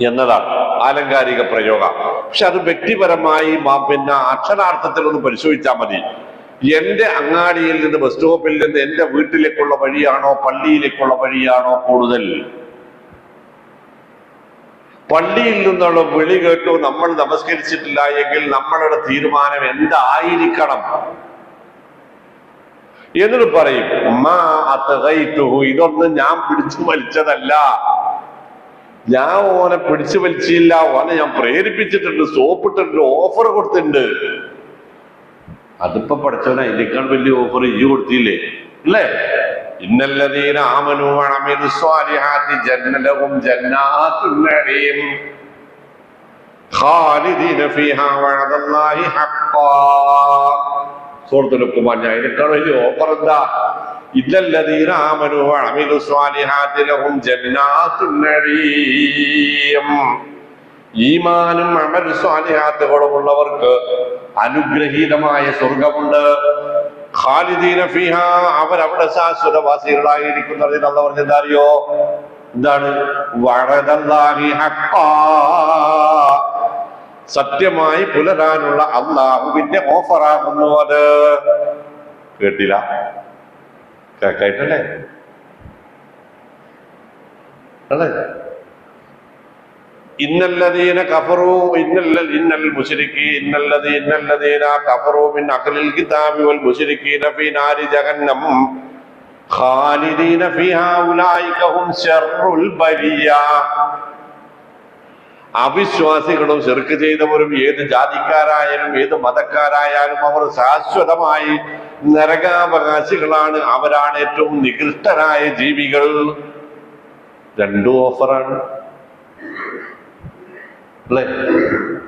എന്നതാണ് ആലങ്കാരിക പ്രയോഗം. പക്ഷെ അത് വ്യക്തിപരമായി പിന്നെ അക്ഷരാർത്ഥത്തിൽ ഒന്ന് പരിശോധിച്ചാൽ മതി. എന്റെ അങ്ങാടിയിൽ നിന്ന്, ബസ് സ്റ്റോപ്പിൽ നിന്ന് എന്റെ വീട്ടിലേക്കുള്ള വഴിയാണോ പള്ളിയിലേക്കുള്ള വഴിയാണോ കൂടുതൽ? പള്ളിയിൽ നിന്നുള്ള വിളി കേട്ടു നമ്മൾ നമസ്കരിച്ചിട്ടില്ല എങ്കിൽ നമ്മളുടെ തീരുമാനം എന്തായിരിക്കണം? എന്നിട്ട് പറയും, ഇതൊന്നും ഞാൻ പിടിച്ചു വലിച്ചതല്ല, ഞാൻ ഓനെ പിടിച്ചു വലിച്ചില്ല, ഓനെ ഞാൻ പ്രേരിപ്പിച്ചിട്ടുണ്ട്, സോപ്പിട്ടിട്ടുണ്ട്, ഓഫർ കൊടുത്തിട്ടുണ്ട്. അതിപ്പോ പഠിച്ചവന ഇതിനേക്കാൾ വലിയ ഓഫർ ഇയ്യ് കൊടുത്തില്ലേ അല്ലേ? ഇന്നല്ലദീന ആമനൂ വഅമിലു സ്വാലിഹാത്തി ജന്നലഹും ജന്നാത്തുൻ നഈം ഖാലിദീന ഫീഹാ വഅദല്ലാഹി ഹഖ്ഖാ. സൂറത്തുൽ ലുഖ്മാൻ. ഇതിനേക്കാൾ വലിയ ഓഫർ എന്താ? ഇന്നല്ലദീന ആമനൂ വഅമിലു സ്വാലിഹാത്തി ലഹും ജന്നാത്തുൻ നഈം. ഈമാനും അമൽ സ്വാലിഹാത്തുകളും ഉള്ളവർക്ക് അനുഗ്രഹീതമായ സ്വർഗമുണ്ട്. ഖാലിദീന ഫീഹാ, അവരവിടെ ശാശ്വതവാസികളായിരിക്കുന്നത്. അല്ലാഹു പറഞ്ഞത് അറിയോ? എന്താണ്? വഅദല്ലാഹി ഹഖ്ഖാ, സത്യമായി പുലരാനുള്ള അള്ളാഹുവിന്റെ ഓഫറാകുന്നു അത്. കേട്ടില്ല? കേട്ടല്ലേ? അല്ലേ? ഇന്നല്ലദീന കഫറൂ ഇന്നൽ മുശ്രിക്കീന കഫറൂ മിൻ അഹ്ലിൽ കിതാബി വൽ മുശ്രിക്കീന ഫീ നാരി ജഹന്നം ഖാലിദീന ഫീഹാ ഉലൈക ഹും ശർറുൽ ബരിയ. അവിശ്വാസികളും ശിർക്ക് ചെയ്തവരും ഏത് ജാതിക്കാരായാലും ഏത് മതക്കാരായാലും അവർ ശാശ്വതമായി നരകാവകാശികളാണ്. അവരാണ് ഏറ്റവും നികൃഷ്ടരായ ജീവികൾ. രണ്ടും ഓഫറാണ് അല്ലേ?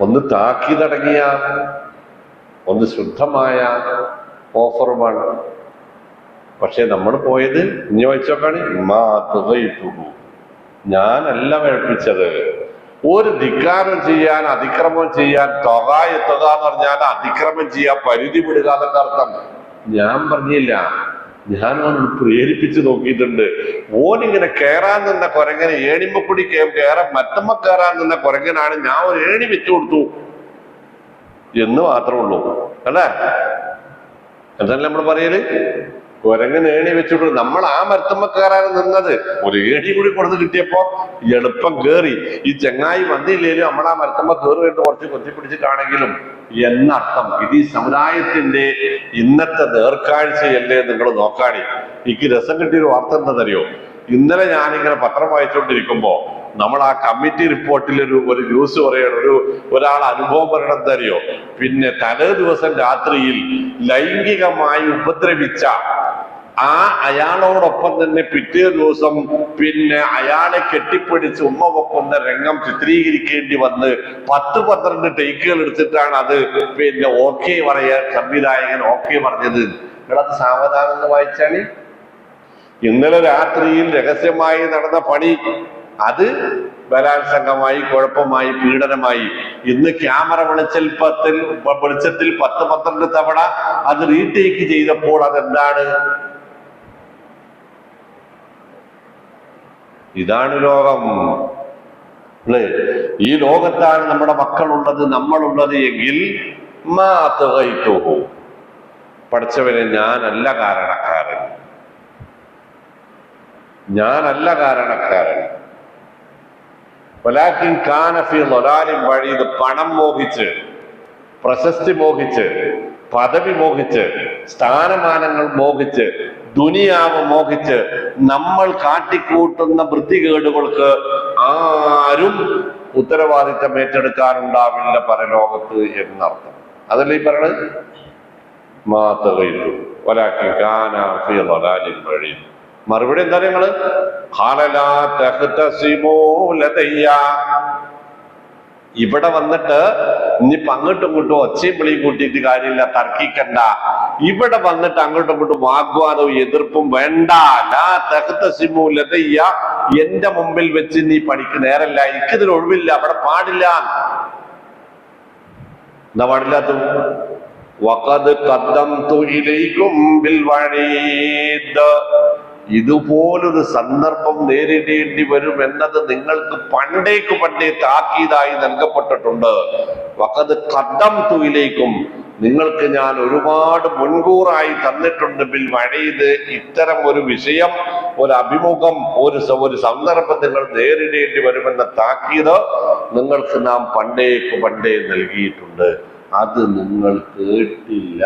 ഒന്ന് താക്കീതടങ്ങിയ, ഒന്ന് ശുദ്ധമായ ഓഫറുമാണ്. പക്ഷെ നമ്മൾ പോയത് ഇനി വായിച്ചോക്കാണ്. ഞാനല്ല വേൾപ്പിച്ചത്. ഒരു ധിക്കാരം ചെയ്യാൻ, അതിക്രമം ചെയ്യാൻ, തുക എത്തുക എന്ന് പറഞ്ഞാൽ അതിക്രമം ചെയ്യാൻ, പരിധി വിടുക എന്നൊക്കെ അർത്ഥം. ഞാൻ പറഞ്ഞില്ല, ഞാൻ അവനോട് പ്രേരിപ്പിച്ചു നോക്കിയിട്ടുണ്ട്. ഓനിങ്ങനെ കയറാൻ നിന്ന കുരങ്ങനെ ഏണിമക്കുടി കയറാൻ മറ്റമ്മ കയറാൻ നിന്ന കുരങ്ങനാണ് ഞാൻ ഒരു ഏണി വെച്ചു കൊടുത്തു എന്ന് മാത്രമേ ഉള്ളൂ. അല്ലേ? എന്നല്ല നമ്മൾ പറയല്? കുരങ്ങൻ ഏണി വെച്ചിട്ട് നമ്മൾ ആ മരത്തമ്മ കയറാൻ നിന്നത്. ഒരു ഏണി കൂടി കൊടുത്ത് കിട്ടിയപ്പോ എളുപ്പം കേറി. ഈ ചെങ്ങായി വന്നില്ലേലും നമ്മൾ ആ മരത്തമ്മ കയറുമായിട്ട് കുറച്ച് കൊത്തിപ്പിടിച്ചിട്ടാണെങ്കിലും എന്നർത്ഥം. ഇത് ഈ സമുദായത്തിന്റെ ഇന്നത്തെ നേർക്കാഴ്ചയല്ലേ നിങ്ങൾ നോക്കാണി. എനിക്ക് രസം കിട്ടിയൊരു വാർത്ത എന്താണെന്നറിയോ? ഇന്നലെ ഞാനിങ്ങനെ പത്രം വായിച്ചുകൊണ്ടിരിക്കുമ്പോ നമ്മൾ ആ കമ്മിറ്റി റിപ്പോർട്ടിൽ ഒരു ന്യൂസ് പറയണം. ഒരാൾ അനുഭവം പറയണത് അറിയോ? പിന്നെ തലേ ദിവസം രാത്രിയിൽ ലൈംഗികമായി ഉപദ്രവിച്ച അയാളോടൊപ്പം തന്നെ പിറ്റേ ദിവസം പിന്നെ അയാളെ കെട്ടിപ്പിടിച്ച് ഉമ്മ വെക്കുന്ന രംഗം ചിത്രീകരിക്കേണ്ടി വന്ന് 10-12 ടേക്കുകൾ എടുത്തിട്ടാണ് അത് പിന്നെ ഓക്കെ പറയാൻ സംവിധായകൻ ഓക്കെ പറഞ്ഞത്. നിങ്ങളത് സാവധാനം എന്ന് വായിച്ചാണ്. ഇന്നലെ രാത്രിയിൽ രഹസ്യമായി നടന്ന പണി അത് ബലാത്സംഗമായി, കുഴപ്പമായി, പീഡനമായി. ഇന്ന് ക്യാമറ വെളിച്ചത്തിൽ 10-12 തവണ അത് റീടേക്ക് ചെയ്തപ്പോൾ അതെന്താണ്? ഇതാണ് ലോകം. ഈ ലോകത്താണ് നമ്മുടെ മക്കളുള്ളത്, നമ്മളുള്ളത് എങ്കിൽ പഠിച്ചവനെ ഞാനല്ല കാരണക്കാരൻ. വലാകിൻ കാന ഫീ ളലാലിൻ ബഈദ്. പണം മോഹിച്ച്, പ്രശസ്തി മോഹിച്ച്, പദവി മോഹിച്ച്, സ്ഥാനമാനങ്ങൾ മോഹിച്ച്, ദുനിയാവ് മോഹിച്ച് നമ്മൾ കാട്ടിക്കൂട്ടുന്ന വൃത്തികേടുകൾക്ക് ആരും ഉത്തരവാദിത്തം ഏറ്റെടുക്കാനുണ്ടാവില്ല പരലോകത്ത് എന്നർത്ഥം. അതല്ലേ ഈ പറയണത്? വലാകിൻ കാന ഫീ ളലാലിൻ ബഈദ്. മറുപടി എന്താ? നിങ്ങള് ഇവിടെ വന്നിട്ട് ഇനിയിപ്പൊ അങ്ങോട്ടും ഇങ്ങോട്ടും ഒച്ചയും വിളിയും കൂട്ടിയിട്ട് കാര്യമില്ല, തർക്കിക്കണ്ട. ഇവിടെ വന്നിട്ട് അങ്ങോട്ടും ഇങ്ങോട്ടും വാഗ്വാദവും എതിർപ്പും വേണ്ട. എന്റെ മുമ്പിൽ വെച്ച് നീ പണിക്ക് നേരല്ല, എനിക്കിതിന് ഒഴിവില്ല, അവിടെ പാടില്ല. എന്താ പാടില്ലാത്ത? വഖദ് ഖദ്ദംതു ഇലൈകും ബിൽ വഈദ്. ഇതുപോലൊരു സന്ദർഭം നേരിടേണ്ടി വരും എന്നത് നിങ്ങൾക്ക് പണ്ടേ താക്കീതായി നൽകപ്പെട്ടിട്ടുണ്ട്. വഖദ് ഖദ്ദംതു ഇലൈകും, നിങ്ങൾക്ക് ഞാൻ ഒരുപാട് മുൻകൂറായി തന്നിട്ടുണ്ട്. ബിൽ വഈദ്, ഇത്തരം ഒരു വിഷയം, ഒരു അഭിമുഖം, ഒരു സന്ദർഭം നിങ്ങൾ നേരിടേണ്ടി വരുമെന്ന താക്കീത് നിങ്ങൾക്ക് നാം പണ്ടേ നൽകിയിട്ടുണ്ട്. അത് നിങ്ങൾ കേട്ടില്ല.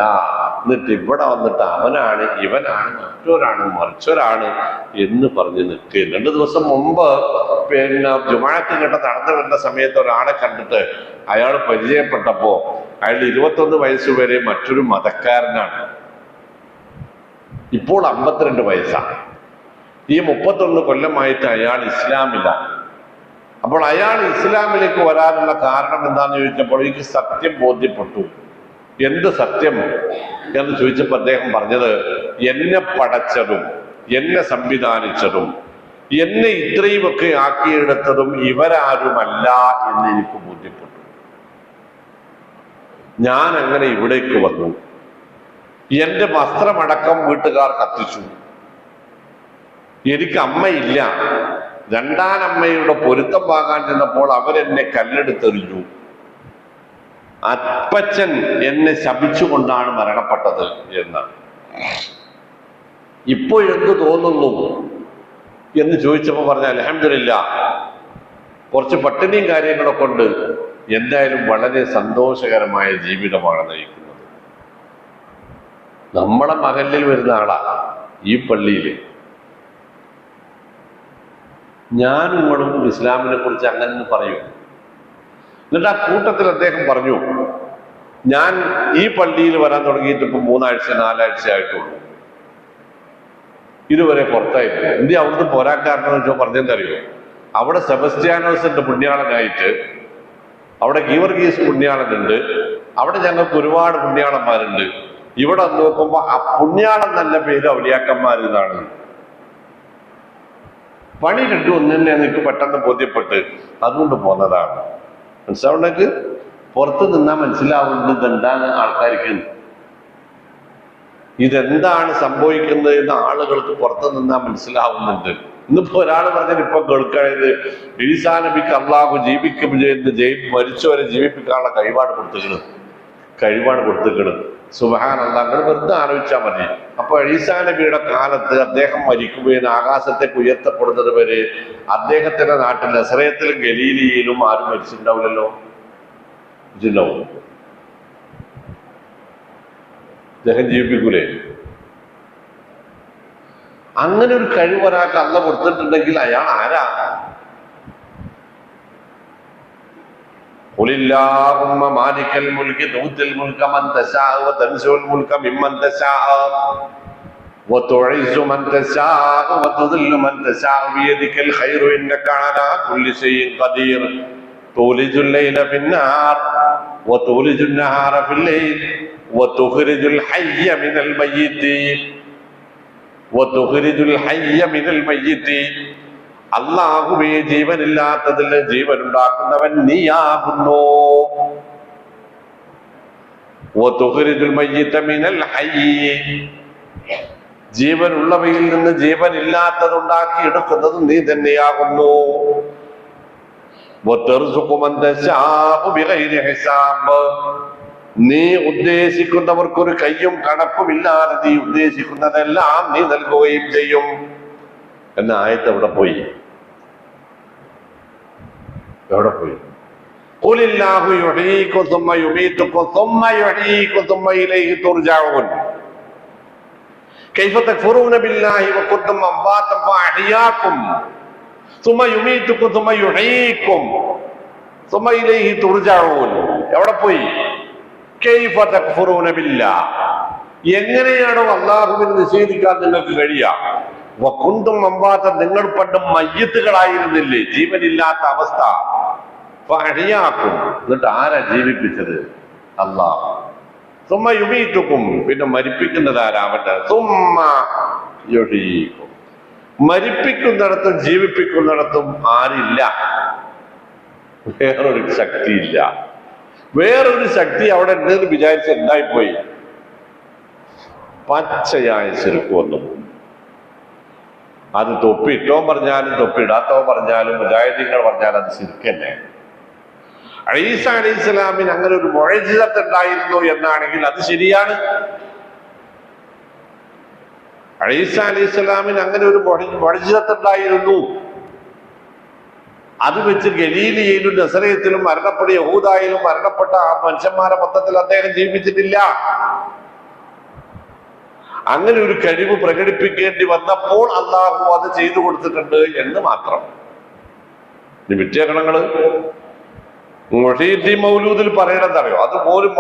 എന്നിട്ട് ഇവിടെ വന്നിട്ട് അവനാണ്, ഇവനാണ്, മറ്റൊരാണ്, മറിച്ചൊരാണ് എന്ന് പറഞ്ഞ് നിൽക്കുക. 2 ദിവസം മുമ്പ് പിന്നെ ജുമാഅത്ത് ഇങ്ങോട്ട് നടന്നു വരുന്ന സമയത്ത് ഒരാളെ കണ്ടിട്ട് അയാൾ പരിചയപ്പെട്ടപ്പോ അയാൾ 21 വയസ്സ് വരെ മറ്റൊരു മതക്കാരനാണ്. ഇപ്പോൾ 52 വയസ്സാണ്. ഈ 31 കൊല്ലമായിട്ട് അയാൾ ഇസ്ലാമിലാണ്. അപ്പോൾ അയാൾ ഇസ്ലാമിലേക്ക് വരാനുള്ള കാരണം എന്താണെന്ന് ചോദിച്ചപ്പോൾ എനിക്ക് സത്യം ബോധ്യപ്പെട്ടു. എന്ത് സത്യം എന്ന് ചോദിച്ചപ്പോൾ അദ്ദേഹം പറഞ്ഞത്, എന്നെ പടച്ചതും എന്നെ സംവിധാനിച്ചതും എന്നെ ഇത്രയുമൊക്കെ ആക്കിയെടുത്തതും ഇവരാരുമല്ല എന്ന് എനിക്ക് ബോധ്യപ്പെട്ടു. ഞാൻ അങ്ങനെ ഇവിടേക്ക് വന്നു. എന്റെ വസ്ത്രമടക്കം വീട്ടുകാർ കത്തിച്ചു. എനിക്ക് അമ്മയില്ല. രണ്ടാനമ്മയുടെ പൊരുത്തം വാങ്ങാൻ ചെന്നപ്പോൾ അവരെന്നെ കല്ലെടുത്തെറിഞ്ഞു. അപ്പച്ചൻ എന്നെ ശപിച്ചുകൊണ്ടാണ് മരണപ്പെട്ടത് എന്നാണ്. ഇപ്പോഴെന്ത് തോന്നുന്നു എന്ന് ചോദിച്ചപ്പോൾ പറഞ്ഞ അൽഹംദുലില്ലാഹ് കുറച്ച് പട്ടിണിയും കാര്യങ്ങളൊക്കെ കൊണ്ട് എന്തായാലും വളരെ സന്തോഷകരമായ ജീവിതമാണ് നയിക്കുന്നത്. നമ്മളെ മഹല്ലിൽ വരുന്ന ആളാ ഈ പള്ളിയിൽ. ഞാനും നിങ്ങളും ഇസ്ലാമിനെ കുറിച്ച് അങ്ങനെ പറയും. എന്നിട്ട് ആ കൂട്ടത്തിൽ അദ്ദേഹം പറഞ്ഞു, ഞാൻ ഈ പള്ളിയിൽ വരാൻ തുടങ്ങിയിട്ട് ഇപ്പൊ 3 ആഴ്ച 4 ആഴ്ച ആയിട്ടുള്ളൂ. ഇതുവരെ പുറത്തായിരുന്നു. എന്ത് അവിടുന്ന് പോരാൻ കാരണം എന്ന് വെച്ചാൽ പറഞ്ഞെന്തറിയോ, അവിടെ സെബസ്റ്റ്യാനോസിന്റെ പുണ്യാളനായിട്ട് അവിടെ ഗീവർഗീസ് പുണ്യാളനുണ്ട്. അവിടെ ഞങ്ങൾക്ക് ഒരുപാട് പുണ്യാളന്മാരുണ്ട്. ഇവിടെ നോക്കുമ്പോ ആ പുണ്യാളൻ നല്ല പേര് ഔലിയാക്കന്മാരെന്നാണ്. പണി രണ്ടും ഒന്നെ എനിക്ക് പെട്ടെന്ന് ബോധ്യപ്പെട്ട് അതുകൊണ്ട് പോന്നതാണ്. മനസ്സിലാവുണ്ടെങ്കിൽ പുറത്ത് നിന്നാ മനസ്സിലാവുന്നത് എന്താണ് ആൾക്കാർക്ക്, ഇതെന്താണ് സംഭവിക്കുന്നത് എന്ന് ആളുകൾക്ക് പുറത്ത് നിന്നാ മനസ്സിലാവുന്നുണ്ട്. ഇന്നിപ്പോ ഒരാൾ പറഞ്ഞത് ഇപ്പൊ കേൾക്കണത് ഈസാ നബിക്ക് അള്ളാഹു മരിച്ചവരെ ജീവിപ്പിക്കാനുള്ള കഴിവാണ് കൊടുത്തിക്കണം. സുബ്ഹാനല്ലാഹ്. അങ്ങനെ വെറുതെ ആലോചിച്ചാൽ മതി. അപ്പൊ ഈസാ നബിയുടെ കാലത്ത് അദ്ദേഹം മരിക്കുകയും ആകാശത്തേക്ക് ഉയർത്തപ്പെടുന്നത് വരെ അദ്ദേഹത്തിന്റെ നാട്ടിൽ നസറയത്തിലും ഗലീലിയിലും ആരും മരിച്ചിട്ടുണ്ടാവില്ലല്ലോ. അദ്ദേഹം ജീവിപ്പിക്കൂലേ? അങ്ങനെ ഒരു കഴിവ് ഒരാൾക്ക് അള്ള കൊടുത്തിട്ടുണ്ടെങ്കിൽ അയാൾ ആരാ? ഖുലില്ലാഹുമ്മ മാലിക്കൽ മുൽകി തൂത്തിൽ മുൽക മൻ തശാഉ വതൻസുൽ മുൽക മിമ്മൻ തശാഉ വതുഇസ്സു മൻ തശാഉ വതുദില്ലു മൻ തശാഉ ബിയദിക്കൽ ഖൈറു ഇന്നക അലാ കുല്ലി ശൈഇൻ ഖദീർ തൂലിജുൽ ലൈല ഫിന്നാർ വതൂലിജുൻ നഹാറ ഫിൽ ലൈൽ വതുഖ്രിജുൽ ഹയ്യ മിനൽ മയ്യിത്തി വതുഖ്രിജുൽ ഹയ്യ മിനൽ മയ്യിത്തി. അല്ലാഹുവേ, ജീവനില്ലാത്തതിൽ ജീവനുണ്ടാക്കുന്നവൻ നീയാകുന്നു. വതുഖ്രിജുൽ മയ്യിത മിനൽ ഹയ്യി, ജീവനുള്ളവയിൽ നിന്ന് ജീവനില്ലാത്തത് ഉണ്ടാക്കി എടുക്കുന്നത് നീ തന്നെയാകുന്നു. വതർസുഖു മൻ തശാഉ ബിഗൈരി ഹിസാബ്, നീ ഉദ്ദേശിക്കുന്നവർക്കൊരു കയ്യും കണക്കുമില്ലാതെ നീ ഉദ്ദേശിക്കുന്നതെല്ലാം നീ നൽകുകയും ചെയ്യും എന്ന ആയത്ത് എവിടെ പോയി? ഖുലില്ലാഹു യുഹ്യീകും സുമ്മ യുമീതുകും സുമ്മ യുഹ്യീകും സുമ്മ ഇലൈഹി തുർജഊൻ കൈഫ തക്ഫുറൂന ബില്ലാഹി വകുൻതും അംവാതൻ ഫഅഹ്യാകും സുമ്മ യുമീതുകും സുമ്മ യുഹ്യീകും സുമ്മ ഇലൈഹി തുർജഊൻ. എവിടെ പോയി? കൈഫ തക്ഫുറൂന ബില്ലാഹ്, എങ്ങനെയാണോ അല്ലാഹുവിനെ നിഷേധിക്കാൻ നിങ്ങൾക്ക് കഴിയുക? വകുൻതും അംവാതൻ, നിങ്ങൾ പണ്ട് മയ്യിത്തുകളായിരുന്നില്ലേ, ജീവനില്ലാത്ത അവസ്ഥ. ഫഅഹ്യാകും, എന്നിട്ട് ആരാ ജീവിപ്പിച്ചത്? അല്ലാഹ്. സുമ്മ യുമീതുകും, പിന്നെ മരിപ്പിക്കുന്നത് ആരാവട്ടെ? സുമ്മ യുഹ്യീകും, മരിപ്പിക്കുന്നിടത്തും ജീവിപ്പിക്കുന്നിടത്തും ആരില്ല, വേറൊരു ശക്തിയില്ല. വേറൊരു ശക്തി അവിടെ ഉണ്ടെന്ന് വിചാരിച്ച് എന്തായിപ്പോയി? പച്ചയായ ശിർക്ക് വന്നു പോകും. അത് തൊപ്പിയിട്ടോ പറഞ്ഞാലും തൊപ്പിയിടാത്തോ പറഞ്ഞാലും മുജാഹിദീങ്ങൾ പറഞ്ഞാലും അത് ശിർക്ക് തന്നെ. ഈസാ അലൈഹിസ്സലാമിന് അങ്ങനെ ഒരു മുഅ്ജിസത്ത് ഉണ്ടായിരുന്നു എന്നാണെങ്കിൽ അത് ശരിയാണ്. ഈസാ അലൈഹിസ്സലാമിന് അങ്ങനെ ഒരു മുഅ്ജിസത്ത് ഉണ്ടായിരുന്നു. അത് വെച്ച് ഗലീലിയയിലും നസറയത്തിലും മരണപ്പെട്ട യഹൂദായിലും മരണപ്പെട്ട ആ മനുഷ്യന്മാരെ മൊത്തത്തിൽ അദ്ദേഹം ജീവിപ്പിച്ചിട്ടില്ല. അങ്ങനെ ഒരു കഴിവ് പ്രകടിപ്പിക്കേണ്ടി വന്നപ്പോൾ അള്ളാഹു അത് ചെയ്തു കൊടുത്തിട്ടുണ്ട് എന്ന് മാത്രം. വിറ്റേക്കണങ്ങള് മുഹീദ്ദീൻ മൗലൂദിൽ പറയണെന്നറിയോ? അതുപോലും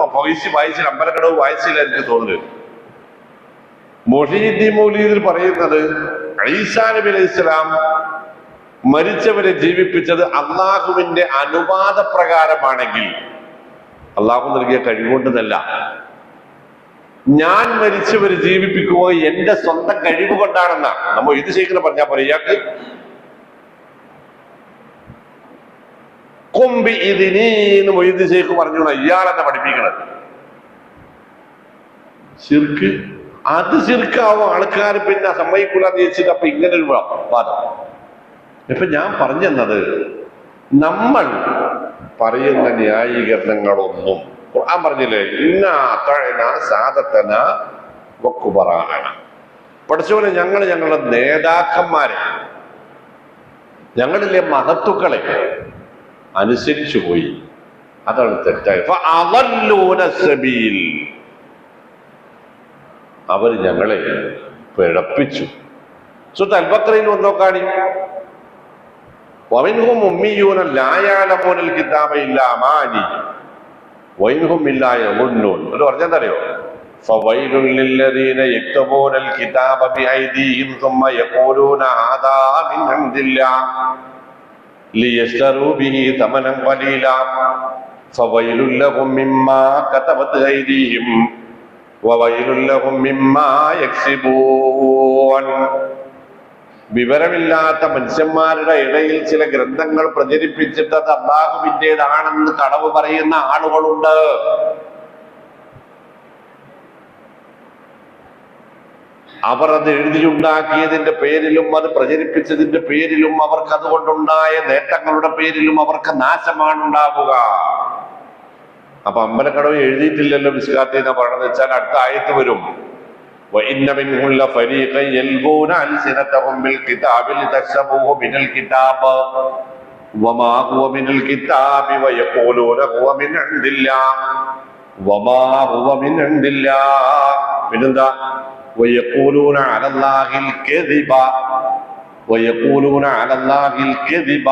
വായിച്ചില്ല, അമ്പലക്കടവ് വായിച്ചില്ല എനിക്ക് തോന്നുന്നത്. മുഹീദ്ദീൻ മൗലൂദിൽ പറയുന്നത് ഈസാ നബി അലൈഹി ഇസ്ലാം മരിച്ചവരെ ജീവിപ്പിച്ചത് അള്ളാഹുവിന്റെ അനുവാദ പ്രകാരമാണെങ്കിൽ, അള്ളാഹു നൽകിയ കഴിവുകൊണ്ടെന്നല്ല. ഞാൻ മരിച്ചവരെ ജീവിപ്പിക്കുമോ എന്റെ സ്വന്തം കഴിവ് കൊണ്ടാണെന്ന നമ്മൾ ഇത് ശരിക്കും പറഞ്ഞാൽ പോലെ ഇയാൾക്ക് കൊമ്പി ഇതിനീന്ന് മൊയ്ത് ശേഖ് പറഞ്ഞു ഇയാളെന്നെ പഠിപ്പിക്കണത്. ശിർക്ക് അത് ശിർക്കാവും. ആൾക്കാർ പിന്നെ സമ്മതിക്കൂലെന്ന് ചോദിച്ചിട്ട് അപ്പൊ ഇങ്ങനെ ഒരു വാദം. ഇപ്പൊ ഞാൻ പറഞ്ഞത് നമ്മൾ പറയുന്ന ന്യായീകരണങ്ങളൊന്നും ഖുർആൻ പറഞ്ഞില്ലേ, സാദത്തന വക്കുബറാന, പഠിച്ചപോലെ ഞങ്ങളുടെ നേതാക്കന്മാരെ, ഞങ്ങളിലെ മഹത്തുക്കളെ അനുസരിച്ചു പോയി. അതാണ് തെറ്റായി. അവർ ഞങ്ങളെ പിഴപ്പിച്ചു. സുഹൃത്ത് അൽബക്രയിൽ ഒന്നോക്കാണി വമിൻഹും ഉമ്മിയൂന ലാ യഅലമൂനൽ കിതാബ ഇല്ലാ അമാനി വഇൻഹും ഇല്ലാ യظنون. ഒരു പറഞ്ഞെന്തറിയോ? ഫവൈലുൽ ലില്ലദീന യക്തബൂനൽ കിതാബ ബിഐദീഹിം സുമ്മ യഖൂലൂന ഹാദാ മിൻ ഇൻദില്ലാഹ് ലിയശ്തറൂ ബിഹി തമനൻ ഖലീലാ ഫവൈലുൽ ലഹും മിമ്മാ കതബത് ഐദീഹിം വവൈലുൽ ലഹും മിമ്മാ യക്സിബൂൻ. വിവരമില്ലാത്ത മനുഷ്യന്മാരുടെ ഇടയിൽ ചില ഗ്രന്ഥങ്ങൾ പ്രചരിപ്പിച്ചിട്ട് അത് അല്ലാഹുവിൻ്റെതാണെന്ന് കളവ് പറയുന്ന ആളുകളുണ്ട്. അവർ അത് എഴുതിയുണ്ടാക്കിയതിന്റെ പേരിലും അത് പ്രചരിപ്പിച്ചതിന്റെ പേരിലും അവർക്ക് അതുകൊണ്ടുണ്ടായ നേട്ടങ്ങളുടെ പേരിലും അവർക്ക് നാശമാണ് ഉണ്ടാവുക. അപ്പൊ അമ്പലക്കടവ് എഴുതിയിട്ടില്ലല്ലോ മിസ്കാത്തി എന്നാ പറയണെന്ന് വെച്ചാൽ അടുത്ത ആയത്ത് വരും, وَإِنَّ مِنْهُمْ لَفَرِيقًا يَلْوُونَ أَلْسِنَتَهُمْ بِالْكِتَابِ لِتَحْسَبُوهُ مِنَ الْكِتَابِ وَمَا هُوَ مِنَ الْكِتَابِ وَيَقُولُونَ هُوَ مِنْ عِنْدِ اللَّهِ وَمَا هُوَ مِنْ عِنْدِ اللَّهِ. പിന്നെന്താ? وَيَقُولُونَ عَلَى اللَّهِ الْكَذِبَ وَيَقُولُونَ عَلَى اللَّهِ الْكَذِبَ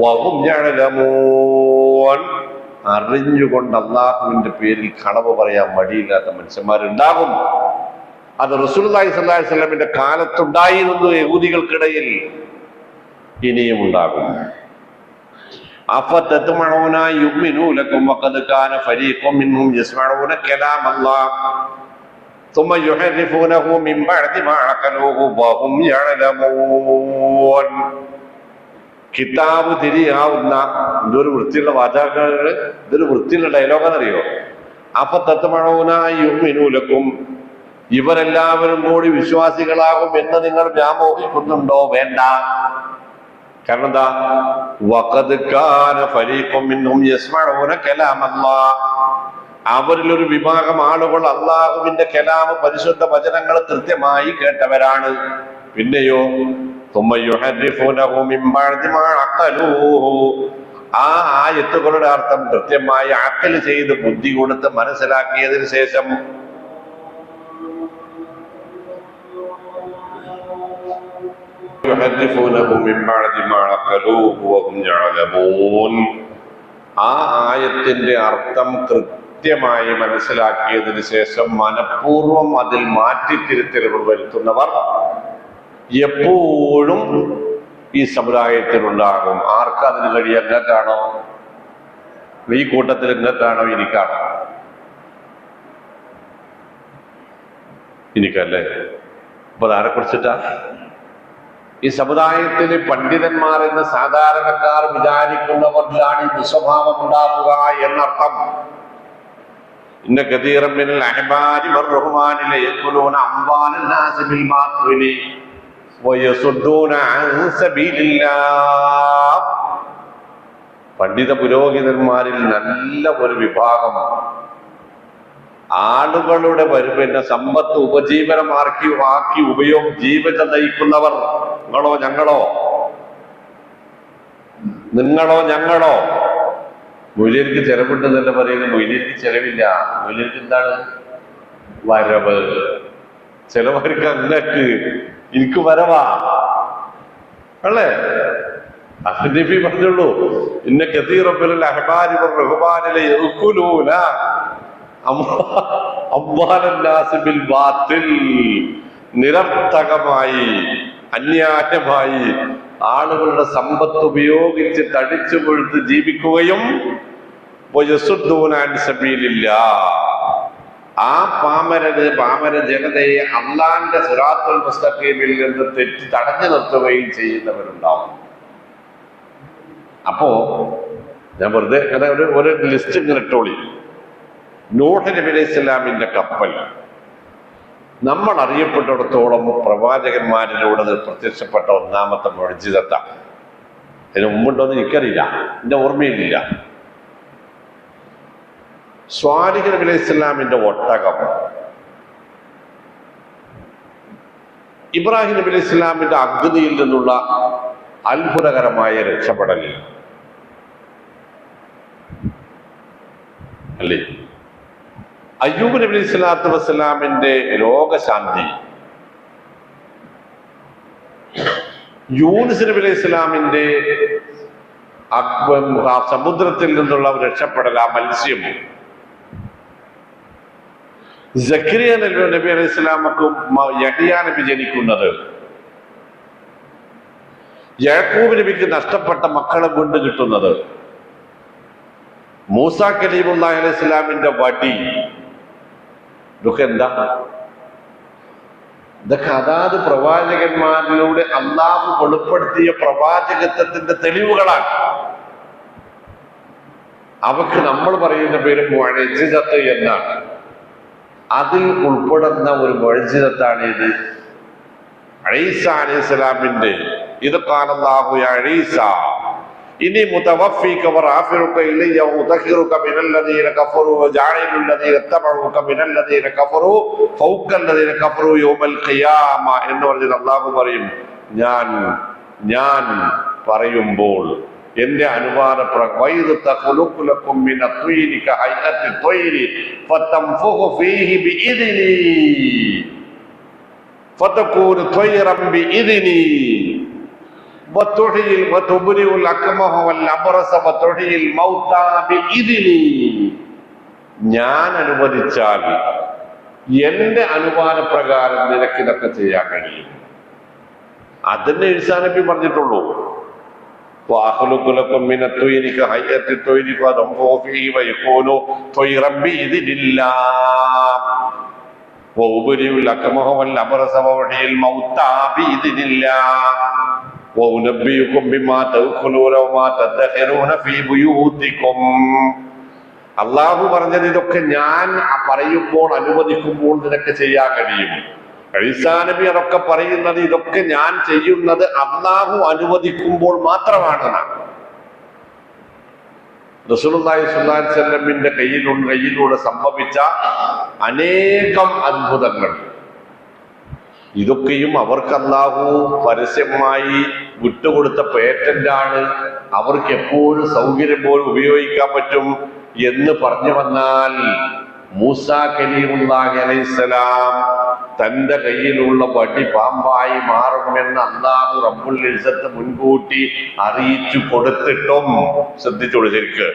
وَهُمْ يَعْلَمُونَ. അറിഞ്ഞുകൊണ്ട് അള്ളാഹുവിന്റെ പേരിൽ കളവ് പറയാൻ മടിയില്ലാത്ത മനുഷ്യന്മാരുണ്ടാകും. അത് റസൂലുള്ളാഹി സ്വല്ലല്ലാഹി അലൈഹി വസല്ലമിന്റെ കാലത്തുണ്ടായിരുന്നു യഹൂദികൾക്കിടയിൽ, ഇനിയും ഉണ്ടാകും. അഫതത്മഊന യുമിനൂ ലക്കും വഖദ് കാന ഫരീഖും മിൻഹും യസ്മഊന കലാം അല്ലാഹ് ثم يحرفونه من بعد ما عقلوه وهم يعلمون. കിതാബ് തിരിയാവുന്ന ഇതൊരു വൃത്തിയുള്ള വാചകങ്ങള്, ഇതൊരു വൃത്തിയുള്ള ഡയലോഗെന്നറിയോ? അപ്പൊ തത്മഴൂനായും ഇവരെല്ലാവരും കൂടി വിശ്വാസികളാകും എന്ന് നിങ്ങൾ വ്യാമോഹിക്കുന്നുണ്ടോ? വേണ്ട. കാരണം എന്താ? വഖദ് കാന ഫരീഖും മിൻഹും യസ്മഊന കലാമല്ലാഹ്. അവരിലൊരു വിഭാഗം ആളുകൾ അള്ളാഹുവിന്റെ കലാമ്, പരിശുദ്ധ വചനങ്ങൾ കൃത്യമായി കേട്ടവരാണ്. പിന്നെയോ ആ ആയത്തുകളുടെ അർത്ഥം കൃത്യമായി അക്കൽ ചെയ്ത് ബുദ്ധി കൊടുത്ത് മനസ്സിലാക്കിയതിനു ശേഷം ആ ആയത്തിന്റെ അർത്ഥം കൃത്യമായി മനസ്സിലാക്കിയതിനു ശേഷം മനഃപൂർവം അതിൽ മാറ്റിത്തിരുത്തലുകൾ വരുത്തുന്നവർ എപ്പോഴും ഈ സമുദായത്തിലുണ്ടാകും. ആർക്കും അതിന് കഴിയാൻ എങ്ങനെയാണോ? ഈ കൂട്ടത്തിൽ എങ്ങനെയാണോ? എനിക്കാണോ? എനിക്കല്ലേ? അപ്പൊ അതാരെ കുറിച്ചിട്ടാ? ഈ സമുദായത്തിലെ പണ്ഡിതന്മാർ എന്ന് സാധാരണക്കാർ വിചാരിക്കുന്നവരിലാണ് ഈ ദുസ്വഭാവം ഉണ്ടാവുക എന്നർത്ഥം. ഇന്ന കതീറൻ മിനൽ അഹ്ബാരി വർ-റുഹ്മാനി ലയഖുലൂന അംവാലൻ നാസി ബിൽ ബാത്തിലി വയസുദ്ദൂന അൻ സബീലില്ലാഹ്. പണ്ഡിത പുരോഹിതന്മാരിൽ നല്ല ഒരു വിഭാഗം ആളുകളുടെ പിന്നെ സമ്പത്ത് ഉപജീവനമാക്കി ജീവിതം നയിക്കുന്നവർ. നിങ്ങളോ ഞങ്ങളോ? നിങ്ങളോ ഞങ്ങളോ? മൊയ്ലിയർക്ക് ചെലവുണ്ടെന്നല്ല പറയുന്നത്. മൊയ്ലിയർക്ക് ചെലവില്ല. മൊയ്ലിയർക്ക് എന്താണ്? വരവ്. ചിലവർക്ക് അങ്ങക്ക്, എനിക്ക് വരവാ അല്ലേ? നബി പറഞ്ഞുള്ളൂ, ഇന്ന കസീറൻ മിനൽ അഹ്ബാരി വർ-റുഹ്ബാനി യഅ്കുലൂന അംവാലൻ നാസി ബിൽ ബാത്തിൽ. നിരർത്ഥകമായി അന്യായമായി ആളുകളുടെ സമ്പത്ത് ഉപയോഗിച്ച് തടിച്ചു കൊഴുത്ത് ജീവിക്കുകയും വയസുദ്ദൂന അൻ സബീലില്ലാഹ്, ആ പാമര ജനതയെ അള്ളാന്റെ സിറാത്തുൽ മുസ്തഖീമിൽ നിന്ന് തെറ്റി തടഞ്ഞു നിർത്തുകയും ചെയ്യുന്നവരുണ്ടാവും. അപ്പോ ഞാൻ വെറുതെ ഒരു ലിസ്റ്റ് ഇങ്ങനെ ഇട്ടോളി. നൂഹ് നബി അലൈഹി ഇസ്ലാമിന്റെ കപ്പൽ നമ്മൾ അറിയപ്പെട്ടിടത്തോളം പ്രവാചകന്മാരിലൂടെ പ്രത്യക്ഷപ്പെട്ട ഒന്നാമത്തെ മുഅ്ജിസത്താണ്. അതിന് മുമ്പുണ്ടോന്ന് എനിക്കറിയില്ല, എന്റെ ഓർമ്മയിലില്ല. സ്വാലിഹ് നബി അലൈഹി ഇസ്ലാമിന്റെ ഒട്ടകം, ഇബ്രാഹിം നബി അലൈഹി ഇസ്ലാമിന്റെ അഗ്നിയിൽ നിന്നുള്ള അത്ഭുതകരമായ രക്ഷപ്പെടൽ അല്ലേ, അയ്യൂബ് നബി അലൈഹി സ്വലാത്തു വസ്സലാമിന്റെ രോഗശാന്തി, യൂനുസ് നബി അലൈഹി ഇസ്ലാമിന്റെ സമുദ്രത്തിൽ നിന്നുള്ള രക്ഷപ്പെടൽ, ആ മത്സ്യം, സക്കരിയ നബി അലൈഹി ഇസ്ലാമക്ക് യഹ്യാ നബി ജനിക്കുന്നത്, യാക്കൂബ് നബിക്ക് നഷ്ടപ്പെട്ട മക്കളെ കൊണ്ട് കിട്ടുന്നത്, മൂസ കലീമുല്ലാഹി അലൈഹി ഇസ്ലാമിന്റെ വടി, ഇതൊക്കെ എന്താ? ഇതൊക്കെ അതാത് പ്രവാചകന്മാരിലൂടെ അള്ളാഹു വെളിപ്പെടുത്തിയ പ്രവാചകത്വത്തിന്റെ തെളിവുകളാണ്. അവക്ക് നമ്മൾ പറയുന്ന പേര് മുഅ്ജിസത്ത് എന്നാണ്. അതിൽ ഉൾപ്പെടുന്ന ഒരു മുഅ്ജിസത്താണ് ഇത്. ഈസ അലൈഹിസ്സലാമിന്റെ ഇത് ഖാലല്ലാഹു യാ ഈസ ഇനി മുതവഫീക വറാഫിറുക ഇലയ്യ വമുതഹിറുക മിനല്ലദീന കഫറു വജാഇലുൽ ലദീന തബഉക മിനല്ലദീന കഫറു ഫൗകല്ലദീന കഫറു യൗമൽ ഖിയാമ എന്ന് പറഞ്ഞ് അല്ലാഹു പറയും, ഞാൻ പറയുമ്പോൾ എന്റെ അനുവാദപ്രകാരം തഖലുഖുലകും മിനത്വീനി കഹൈഅത്തി ത്വയ്രി ഫതംഫുഹു ഫീഹി ബിഇദ്നി ഫതകൂനു ത്വയ്റൻ ബിഇദ്നി വതുബ്രിഉൽ അക്മഹ വൽ അബ്റസ വതുഹ്യിൽ മൗതാ ബിഇദ്നി. ഞാൻ അനുവദിച്ചാൽ എന്റെ അനുവാദപ്രകാരം നിനക്ക് ഇതൊക്കെ ചെയ്യാൻ കഴിയും. അതിനെ ഈസാ നബി പറഞ്ഞിട്ടുള്ളൂ. وأخلق لكم من الطير كهيئة الطير فأنفخ فيه ويكون طيرا بإذن الله وأبرئ الأكمه والأبرص وأحيي الموتى بإذن الله وأنبئكم بما تأكلون وما تدخرون في بيوتكم. അള്ളാഹു പറഞ്ഞത് ഇതൊക്കെ ഞാൻ പറയുമ്പോൾ അനുവദിക്കുമ്പോൾ നിനക്ക് ചെയ്യാൻ കഴിയും. ഈസാ നബി അതൊക്കെ പറയുന്നത് ഇതൊക്കെ ഞാൻ ചെയ്യുന്നത് അല്ലാഹു അനുവദിക്കുമ്പോൾ മാത്രമാണ്. റസൂലുള്ളാഹി സ്വല്ലല്ലാഹു അലൈഹി വസല്ലമിന്റെ കയ്യിലൂടെ സംഭവിച്ച അനേകം അത്ഭുതങ്ങൾ, ഇതൊക്കെയും അവർക്ക് അല്ലാഹു പരസ്യമായി വിട്ടുകൊടുത്ത പേറ്റന്റാണ്. അവർക്ക് എപ്പോഴും സൗകര്യം പോലും ഉപയോഗിക്കാൻ പറ്റും എന്ന് പറഞ്ഞു വന്നാൽ മൂസാ കലീമുല്ലാഹി അലൈഹിസ്സലാം തന്റെ കയ്യിലുള്ള വടി പാമ്പായി മാറുമെന്ന് അല്ലാഹു റബ്ബുൽ ഇസ്സത്ത് മുൻകൂട്ടി അറിയിച്ചു കൊടുത്തിട്ടും, ശ്രദ്ധിച്ചോളൂ ശരിക്ക്,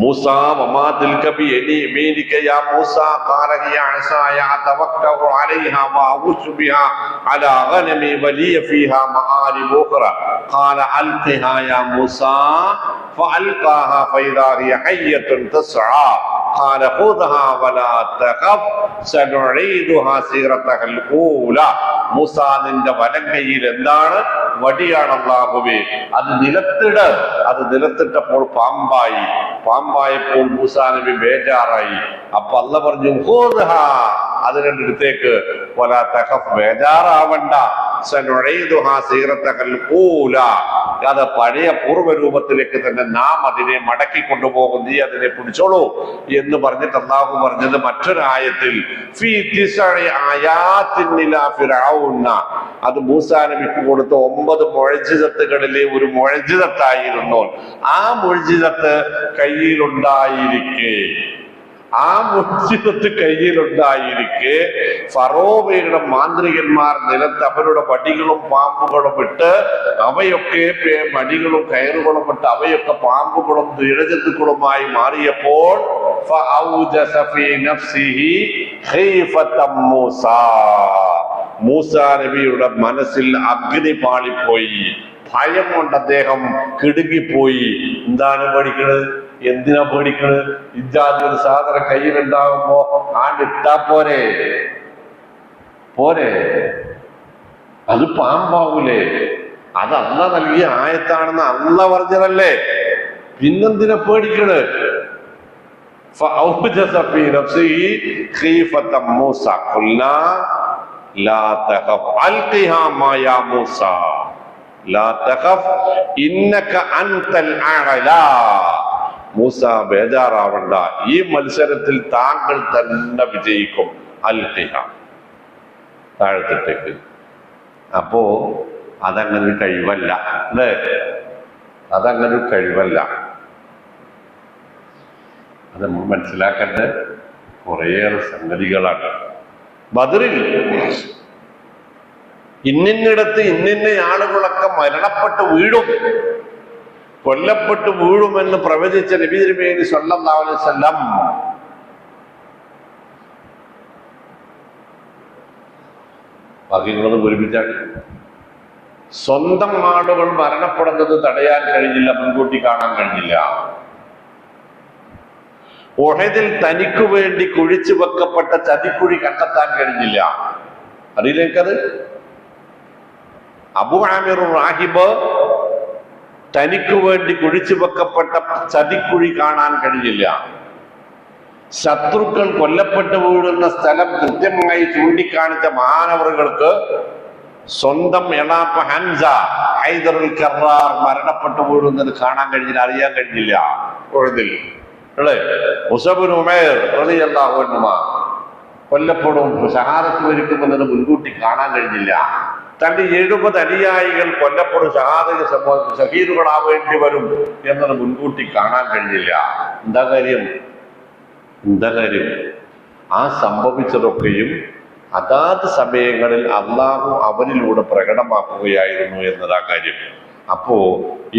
മൂസാ വമാ തിൽക ബിയമീനിക യാ മൂസാ ഖാല ഹിയ അസായ അതവക്കഉ അലൈഹാ വഅഉശു ബിഹാ അലാ ഗനമി വലിയ ഫീഹാ മആരിബു ഉഖറ ഖാല അൽഖിഹാ യാ മൂസാ ഫഅൽഖാഹാ ഫൈദാ ഹിയ ഹയ്യത്തുൻ തസ്ആ ഖാല ഖുദ്ഹാ വലാ തഖഫ് സനുഈദുഹാ സീറതഹൽ ഊല. മൂസാ നിന്റെ വലങ്കയിൽ എന്താണ്? വടിയാണ് അല്ലാഹുവേ, അത് നിലത്തിട്. അത് നിലത്തിട്ടപ്പോൾ പാമ്പായപ്പോൾ മൂസാ നബി ബേജാറായി. അപ്പൊ അല്ലാഹു പറഞ്ഞു ഖുദ്ഹാ, അതിനെടുത്തേക്ക്, വലാ തഖഫ്, ബേജാറാവണ്ട, സനുഈദുഹാ സീറതഹൽ ഊല, അത് പഴയ പൂർവ്വരൂപത്തിലേക്ക് തന്നെ നാം അതിനെ മടക്കി കൊണ്ടുപോകും, നീ അതിനെ പിടിച്ചോളൂ എന്ന് പറഞ്ഞിട്ട് അല്ലാഹു പറഞ്ഞത് മറ്റൊരായത്തിൽ ഫീ തിസ്ഇ ആയാത്തിൻ ഇലാ ഫിർഔന, അത് മൂസാ നബിക്ക് കൊടുത്ത 9 മുഅ്ജിസത്തുകളിലെ ഒരു മുഅ്ജിസത്തായിരുന്നു. ആ മുഅ്ജിസത്ത് കയ്യിലുണ്ടായിരിക്കെ ആ മുഅ്ജിസത്ത് കയ്യിലുണ്ടായിരിക്കെ ഫറോവയുടെ മാന്ത്രികന്മാർ നിലത്ത് അവരുടെ വടികളും പാമ്പുകളും ഇട്ട് അവയൊക്കെ വടികളും കയറുകളും ഇട്ട് അവയൊക്കെ പാമ്പുകളും ഇഴജന്തുക്കളുമായി മാറിയപ്പോൾ മൂസാ നബിയുടെ മനസ്സിൽ അഗ്നി പാളിപ്പോയി. ഭയം കൊണ്ട് അദ്ദേഹം കിടുങ്ങിപ്പോയി. എന്താണ് പേടിക്കണത്? എന്തിനാ പേടിക്കണത്? ഇജാതി ഒരു സാധനം കയ്യിലുണ്ടാകുമ്പോ ആണ്ടിട്ടാ പോരെ പോരെ, അത് പാമ്പാവൂലേ? അത് അല്ല നൽകിയ ആയത്താണെന്ന് അല്ല പറഞ്ഞതല്ലേ, പിന്നെന്തിനാ പേടിക്കണത്? മൂസ ബേജാറാവണ്ട, ഈ മത്സരത്തിൽ താങ്കൾ തന്നെ വിജയിക്കും. അൽഖിഹ, താഴത്തിട്ടേക്ക്. അപ്പോ അതങ്ങനെ കഴിവല്ല അല്ലേ? അതങ്ങനെ കഴിവല്ല. അത് നമ്മൾ മനസ്സിലാക്കേണ്ട കുറേയേറെ സംഗതികളാണ്. ബദറിൽ ഇന്നിന്നിടത്ത് ഇന്നിന്ന ആളുകളൊക്കെ മരണപ്പെട്ട് വീഴും, കൊല്ലപ്പെട്ട് വീഴുമെന്ന് പ്രവചിച്ച നബി തിരുമേനി സ്വല്ലല്ലാഹു അലൈഹി വസല്ലം ബാക്കിയുള്ളത് പൂരിപ്പിച്ചാൽ സ്വന്തം ആളുകൾ മരണപ്പെടുന്നത് തടയാൻ കഴിഞ്ഞില്ല, മുൻകൂട്ടി കാണാൻ കഴിഞ്ഞില്ല. ഉഹദിൽ തനിക്കു വേണ്ടി കുഴിച്ചു വെക്കപ്പെട്ട ചതിക്കുഴി കണ്ടെത്താൻ കഴിഞ്ഞില്ല. അതിലേക്കത് അബൂ ആമിർ റാഹിബ് തനിക്കു വേണ്ടി കുഴിച്ചു വെക്കപ്പെട്ട ചതിക്കുഴി കാണാൻ കഴിഞ്ഞില്ല. ശത്രുക്കൾ കൊല്ലപ്പെട്ടു വീഴുന്ന സ്ഥലം കൃത്യമായി ചൂണ്ടിക്കാണിച്ച മഹാനവറുകൾക്ക് സ്വന്തം എളാപ്പ ഹൻസ ഹൈദറുൽ കറാർ മരണപ്പെട്ടു വീഴുന്നത് കാണാൻ കഴിഞ്ഞില്ല, അറിയാൻ കഴിഞ്ഞില്ല. ഉഹദിൽ മുസഅബ് ഇബ്നു ഉമൈർ റളിയല്ലാഹു അൻഹു കൊല്ലപ്പെടും, ഷഹാദത്ത് വരിക്കുമെന്നത് മുൻകൂട്ടി കാണാൻ കഴിഞ്ഞില്ല. തന്റെ 70 അനുയായികൾ കൊല്ലപ്പെടും, ഷഹീദുകളാവേണ്ടി വരും എന്നത് മുൻകൂട്ടി കാണാൻ കഴിഞ്ഞില്ല. എന്താ കാര്യം? ആ സംഭവിച്ചതൊക്കെയും അതാത് സമയങ്ങളിൽ അള്ളാഹു അവനിലൂടെ പ്രകടമാക്കുകയായിരുന്നു എന്നതാ കാര്യം. അപ്പോ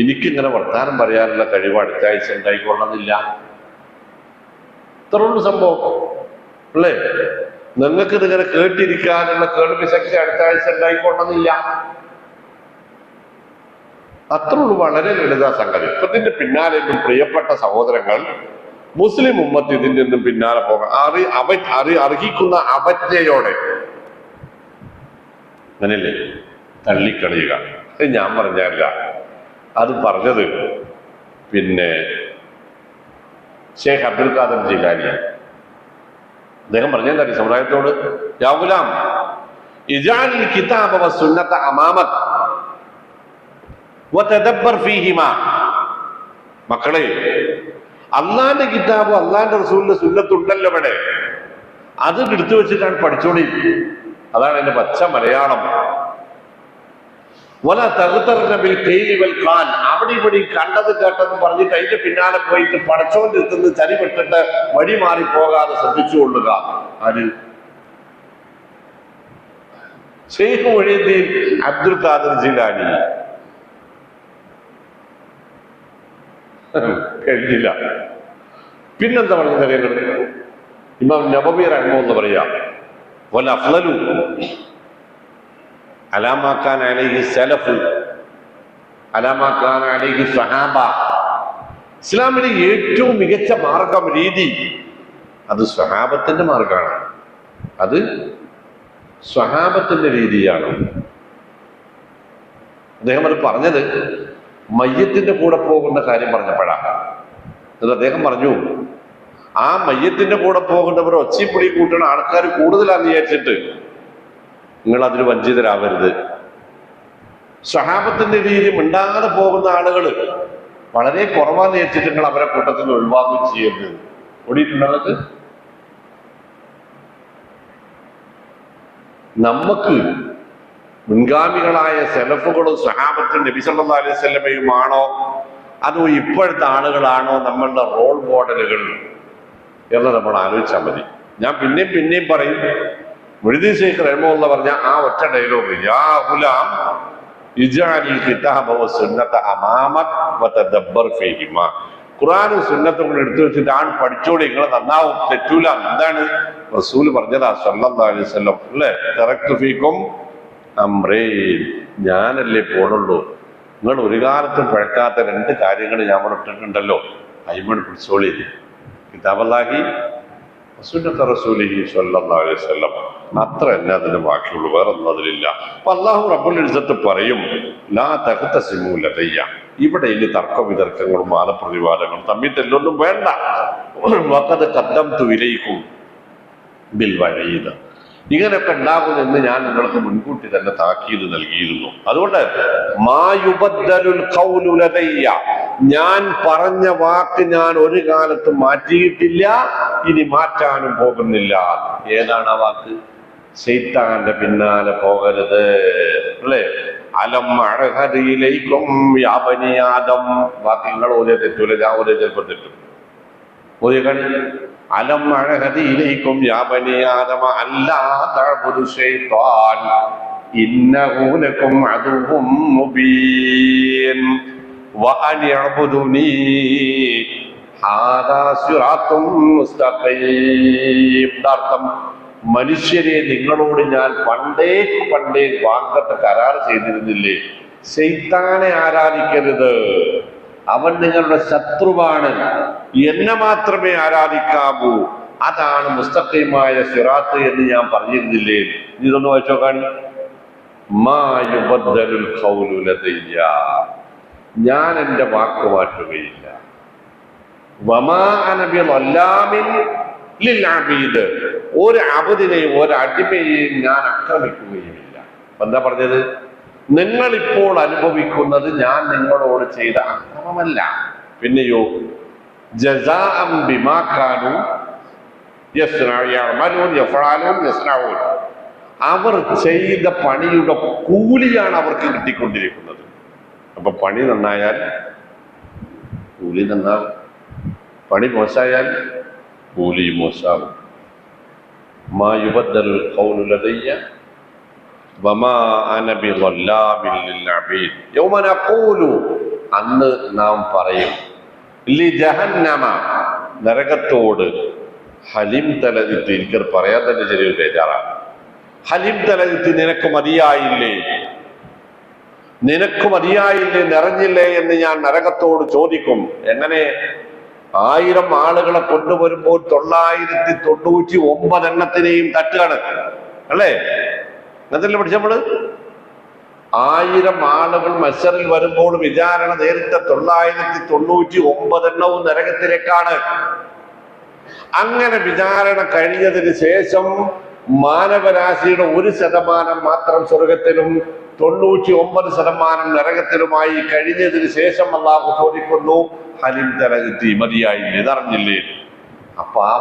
എനിക്കിങ്ങനെ വർത്താനം പറയാനുള്ള കഴിവ് അടുത്ത ആഴ്ച ഉണ്ടായിക്കൊള്ളുന്നില്ല. ഇത്രയുള്ള സംഭവം അല്ലേ? നിങ്ങൾക്ക് ഇതിങ്ങനെ കേട്ടിരിക്കാനുള്ള കേൾവി ശക്തി അടുത്ത ആഴ്ച ഉണ്ടായിക്കൊള്ളുന്നില്ല. അത്രയുള്ളൂ, വളരെ ലളിത സംഗതി. ഇപ്പൊ ഇതിന്റെ പിന്നാലെ ഒന്നും പ്രിയപ്പെട്ട സഹോദരങ്ങൾ, മുസ്ലിം ഉമ്മത്ത് ഇതിന്റെ ഒന്നും പിന്നാലെ പോകാം അർഹിക്കുന്ന അവജ്ഞയോടെ അങ്ങനെയല്ലേ തള്ളിക്കളിയുക. ഞാൻ പറഞ്ഞല്ല, അത് പറഞ്ഞത് പിന്നെ ഷേഖ് അബ്ദുൽ ഖാദർ ജീലാനി. അദ്ദേഹം പറഞ്ഞെന്താ സമുദായത്തോട്, യാ ഗുലാം ഇജഅൽ കിതാബ വസ്സുന്നത അമാമക വതദബ്ബർ ഫീഹിമാ. മക്കളെ, അള്ളാന്റെ കിതാബും അള്ളാന്റെ റസൂലിന്റെ സുന്നത്തുണ്ടല്ലോ ഇവിടെ, അത് എടുത്തു വെച്ചിട്ടാണ് പഠിച്ചോളി. അതാണ് എന്റെ പച്ച മലയാളം. അവിടെ ഇവിടെ കണ്ടത് കേട്ടതും പറഞ്ഞിട്ട് അതിന്റെ പിന്നാലെ പോയിട്ട് പടച്ചോന്റെ എത്തുന്നത് ചരിവിട്ടിട്ട് വഴി മാറി പോകാതെ ശ്രദ്ധിച്ചുകൊള്ളുക. ആര്? ശൈഖ് മുഈനുദ്ദീൻ അബ്ദുൽ ഖാദിർ ജീലാനി. കഴിഞ്ഞില്ല. പിന്നെന്താ പറഞ്ഞ കാര്യങ്ങൾ? ഇമാം നബവി റഹ്മത്തുള്ളാഹി എന്ന് പറയാ, വൽ അഫ്ളലു അലാമാ കാന അലൈഹി സലഫു അലാമാ കാന അലൈഹി സ്വഹാബ. ഇസ്ലാമിലെ ഏറ്റവും മികച്ച മാർഗം, രീതി, അത് സ്വഹാബത്തിന്റെ മാർഗമാണ്. അത് സ്വഹാബത്തിന്റെ രീതിയാണ്. അദ്ദേഹം അത് പറഞ്ഞത് മയ്യത്തിന്റെ കൂടെ പോകുന്ന കാര്യം പറഞ്ഞപ്പോഴാണ്. എന്നിട്ട് അദ്ദേഹം പറഞ്ഞു, ആ മയ്യത്തിന്റെ കൂടെ പോകുന്നവർ ഒച്ചപ്പൊടി കൂട്ടുന്ന ആൾക്കാർ കൂടുതലാന്ന് വിചാരിച്ചിട്ട് നിങ്ങൾ അതിന് വഞ്ചിതരാവരുത്. സ്വഹാബത്തിന്റെ രീതി മിണ്ടാതെ പോകുന്ന ആളുകൾ വളരെ കുറവാന്ന് വിചാരിച്ചിട്ട് നിങ്ങൾ അവരെ കൂട്ടത്തിൽ നിന്ന് ഒഴിവാക്കുകയും ചെയ്യരുത്. ഓടിയിട്ടുള്ളത് നമുക്ക് മുൻഗാമികളായ സലഫുകളും സ്വഹാബത്തും നബി സല്ലല്ലാഹു അലൈഹി വസല്ലമയുമാണോ അതോ ഇപ്പോഴത്തെ ആളുകളാണോ നമ്മളുടെ റോൾ മോഡലുകൾ? എന്ന് നമ്മൾ ആലോചിച്ചാൽ മതി. ഞാൻ പിന്നെയും പറയും, മുഴുദി ശൈഖ് റഹ്മത്തുള്ളാഹി പറഞ്ഞ ആ ഒറ്റ ഡയലോഗ്, യാ ഗുലാം ഇജ്അലിൽ കിതാബ വസുന്നത അമാമക വതദബ്ബർ ഫീഹിമാ. ഖുർആനും സുന്നത്തും എടുത്തു വെച്ചിട്ട് ആണ് പഠിച്ചോളി, നിങ്ങൾ നന്നാവും, തെറ്റൂല. എന്താണ് റസൂൽ പറഞ്ഞതാ സല്ലല്ലാഹു അലൈഹി വസല്ലം, അല്ലേ? തറക്തു ഫീക്കും അംറൈൻ, ഞാനല്ലേ പോണുള്ളൂ, നിങ്ങൾ ഒരു കാലത്തും പഴക്കാത്ത 2 കാര്യങ്ങൾ ഞാൻ പറഞ്ഞിട്ടുണ്ടല്ലോ, അയ്മൺ പിടിച്ചോളി. കിതാബല്ലാഹി സുന്നത്ത റസൂലിഹി സ്വല്ലല്ലാഹു അലൈഹി വസല്ലം, അത്ര തന്നെ അതിന് ബാക്കിയുള്ളൂ, വേറെ ഒന്നും അതിലില്ല. അപ്പൊ അല്ലാഹു റബ്ബുൽ ഇസ്സത്ത് പറയും, ലാ തഖ്തസിമു ലദയ്യ, ഇവിടെ ഇനി തർക്ക വിതർക്കങ്ങളും വാദപ്രതിവാദങ്ങളും തമ്മിൽ തെല്ലൊന്നും വേണ്ട. വഖദ് ഖദ്ദംതു ഇലൈക്കും ബിൽ വഈദ്, ഇങ്ങനെയൊക്കെ ഉണ്ടാകുമെന്ന് ഞാൻ നിങ്ങൾക്ക് മുൻകൂട്ടി തന്നെ താക്കീത് നൽകിയിരുന്നു. അതുകൊണ്ട് മാ യുബദ്ദലുൽ ഖൗലു ലദയ്യ, ഞാൻ പറഞ്ഞ വാക്ക് ഞാൻ ഒരു കാലത്തും മാറ്റിയിട്ടില്ല, ഇനി മാറ്റാനും പോകുന്നില്ല. ഏതാണ് ആ വാക്ക്? ശൈത്താന്റെ പിന്നാലെ പോകരുത്, അല്ലേ? അലം അഅഹദിലൈക്കും യാ ബനി ആദം, വാക്ക് നിങ്ങൾ ഓതിയ തെറ്റൂല, ഞാൻ ഓതിയ ചിലപ്പോൾ തെറ്റും. ഓതിയ കാണി, അലം അഅഹദിലൈക്കും യാ ബനി ആദമ അല്ലാ തഅബുദു ശൈത്താൻ ഇന്നഹു ലക്കും അദുവ്വും മുബീൻ വഅൻ യഅബുദുനി ഹാദാ സിറാത്തും മുസ്തഖീം. അർത്ഥം, മനുഷ്യരെ നിങ്ങളോട് ഞാൻ പണ്ടേ വാഗ്ദത്ത കരാർ ചെയ്തിരുന്നില്ലേ, ശൈത്താനെ ആരാധിക്കരുത്, അവൻ നിങ്ങളുടെ ശത്രുവാണ്, എന്നെ മാത്രമേ ആരാധിക്കാവൂ, അതാണ് മുസ്തഖീമായ സിറാത്ത് എന്ന് ഞാൻ പറഞ്ഞിരുന്നില്ലേ? ഇതൊന്ന് വായിച്ചോ കാണി. മാ യുബദ്ദലുൽ ഖൗലു ലദയ്യ, ഞാൻ എൻ്റെ വാക്ക് മാറ്റുകയില്ല. വമാ അന ബിളല്ലാമിൻ ലിൽ അബീദ്, ഒരു അബദിനെയും ഒരു അടിമയെയും ഞാൻ ആക്രമിക്കുകയുമില്ല. എന്താ പറഞ്ഞത്? നിങ്ങളിപ്പോൾ അനുഭവിക്കുന്നത് ഞാൻ നിങ്ങളോട് ചെയ്ത അക്രമമല്ല, പിന്നെയോ ജസാഅൻ ബിമാ കാനൂ യസ്നഊൻ യഫ്അലൂൻ യസ്നഊൻ, അവർ ചെയ്ത പണിയുടെ കൂലിയാണ് അവർക്ക് കിട്ടിക്കൊണ്ടിരിക്കുന്നത്. അപ്പൊ പണി നന്നായാൽ കൂലി നന്നാവും, പണി മോശമായാൽ കൂലി മോശാവും. മാ യുബദ്ദലുൽ ഖൗലു ലദയ്യ വമാ അന ബിളല്ലാമിൻ ലിൽ അബീദ് യൗമ നഖൂലു, അന്ന് നാം പറയും, ലി ജഹന്നമ, നരകത്തോട്, ഹലിം തലദിത്ത്, എനിക്കത് പറയാൻ തന്നെ ചെറിയൊരു ബേജാറാണ്. ഹലിം തലദിത്ത്, നിനക്ക് മതിയായില്ലേ, നിറഞ്ഞില്ലേ എന്ന് ഞാൻ നരകത്തോട് ചോദിക്കും. എങ്ങനെ? 1000 ആളുകളെ കൊണ്ടുവരുമ്പോൾ 999 എണ്ണത്തിനെയും തട്ടുകയാണ്, അല്ലേ? എന്നല്ലേ പഠിച്ച നമ്മള്? 1000 ആളുകൾ മത്സറിൽ വരുമ്പോൾ വിചാരണ നേരിട്ട 999 എണ്ണവും നരകത്തിലേക്കാണ്. അങ്ങനെ വിചാരണ കഴിഞ്ഞതിന് ശേഷം മാനവരാശിയുടെ 1% മാത്രം സ്വർഗത്തിലും 99% നരകത്തിലുമായി കഴിഞ്ഞതിന് ശേഷം അല്ലാഹു ചോദിക്കുന്നു, ഹലിം തലകിത്തി, മതിയായില്ലേ, ഇതറിഞ്ഞില്ലേ? അപ്പൊ ആ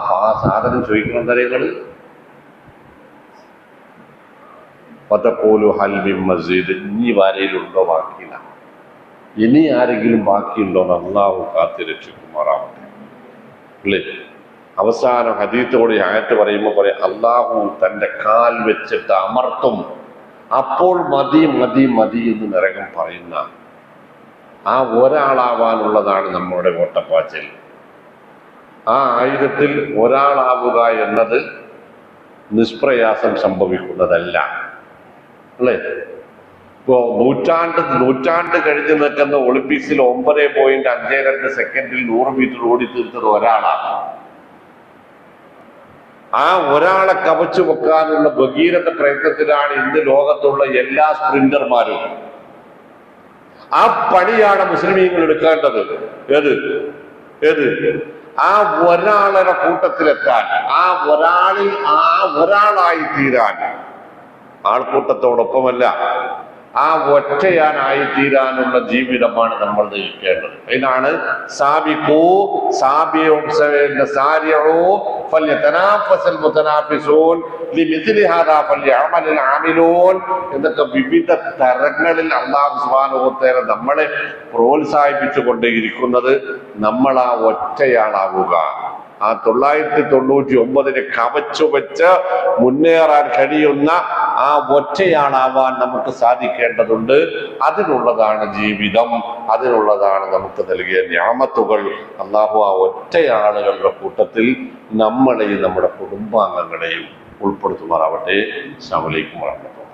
സാധനം ചോദിക്കണം തരങ്ങള്, പതഖൂലു ഹൽ മിൻ മസീദ്, ഇനി ആരെങ്കിലുണ്ടോ ബാക്കിയില്ല, ഇനി ആരെങ്കിലും ബാക്കിയുണ്ടോ എന്ന് അല്ലാഹു കാത്തിരക്ഷിക്കുമാറാവട്ടെ, അല്ലേ? അവസാനം ഹദീത്തോട് ആയത്ത് പറയുമ്പോൾ പറയാം, അല്ലാഹു തന്റെ കാൽ വെച്ചിട്ട് അമർത്തും, അപ്പോൾ മതി എന്ന് നരകം പറയുന്ന ആ ഒരാളാവാനുള്ളതാണ് നമ്മുടെ ഓട്ടപ്പാച്ചിൽ. ആ 1000-ൽ ഒരാളാവുക എന്നത് നിഷ്പ്രയാസം സംഭവിക്കുന്നതല്ല, അല്ലേ? ഇപ്പോ നൂറ്റാണ്ട് കഴിഞ്ഞു നിൽക്കുന്ന ഒളിമ്പിക്സിൽ 9.52 സെക്കൻഡിൽ 100 മീറ്റർ ഓടി തീർത്തത് ഒരാളാണ്. ആ ഒരാളെ കവച്ചു വെക്കാനുള്ള ഭഗീരഥ പ്രയത്നത്തിലാണ് ഇന്ന് ലോകത്തുള്ള എല്ലാ സ്പ്രിന്റർമാരും. ആ പണിയാണ് മുസ്ലിമീങ്ങൾ എടുക്കേണ്ടത്. ഏത് ആ ഒരാളുടെ കൂട്ടത്തിലെത്താൻ, ആ ഒരാളായി തീരാൻ, ആൾക്കൂട്ടത്തോടൊപ്പമല്ല, ആ ഒറ്റയാനായി തീരാനുള്ള ജീവിതമാണ് നമ്മൾ നയിക്കേണ്ടത്. അതിനാണ് എന്നൊക്കെ വിവിധ തരങ്ങളിൽ അല്ലാഹു സുബ്ഹാനഹു വ തആല നമ്മളെ പ്രോത്സാഹിപ്പിച്ചു കൊണ്ടേയിരിക്കുന്നത്. നമ്മൾ ആ ഒറ്റയാളാവുക, ആ 999 കവച്ചു വെച്ച് മുന്നേറാൻ കഴിയുന്ന ആ ഒറ്റയാളാവാൻ നമുക്ക് സാധിക്കേണ്ടതുണ്ട്. അതിനുള്ളതാണ് ജീവിതം, അതിനുള്ളതാണ് നമുക്ക് നൽകിയ നിഅമത്തുകൾ. അല്ലാഹു ആ ഒറ്റയാളുകളുടെ കൂട്ടത്തിൽ നമ്മളെയും നമ്മുടെ കുടുംബാംഗങ്ങളെയും ഉൾപ്പെടുത്തുമാറാവട്ടെ. അസ്സലാമു അലൈക്കും വറഹ്മത്തുള്ളാഹി.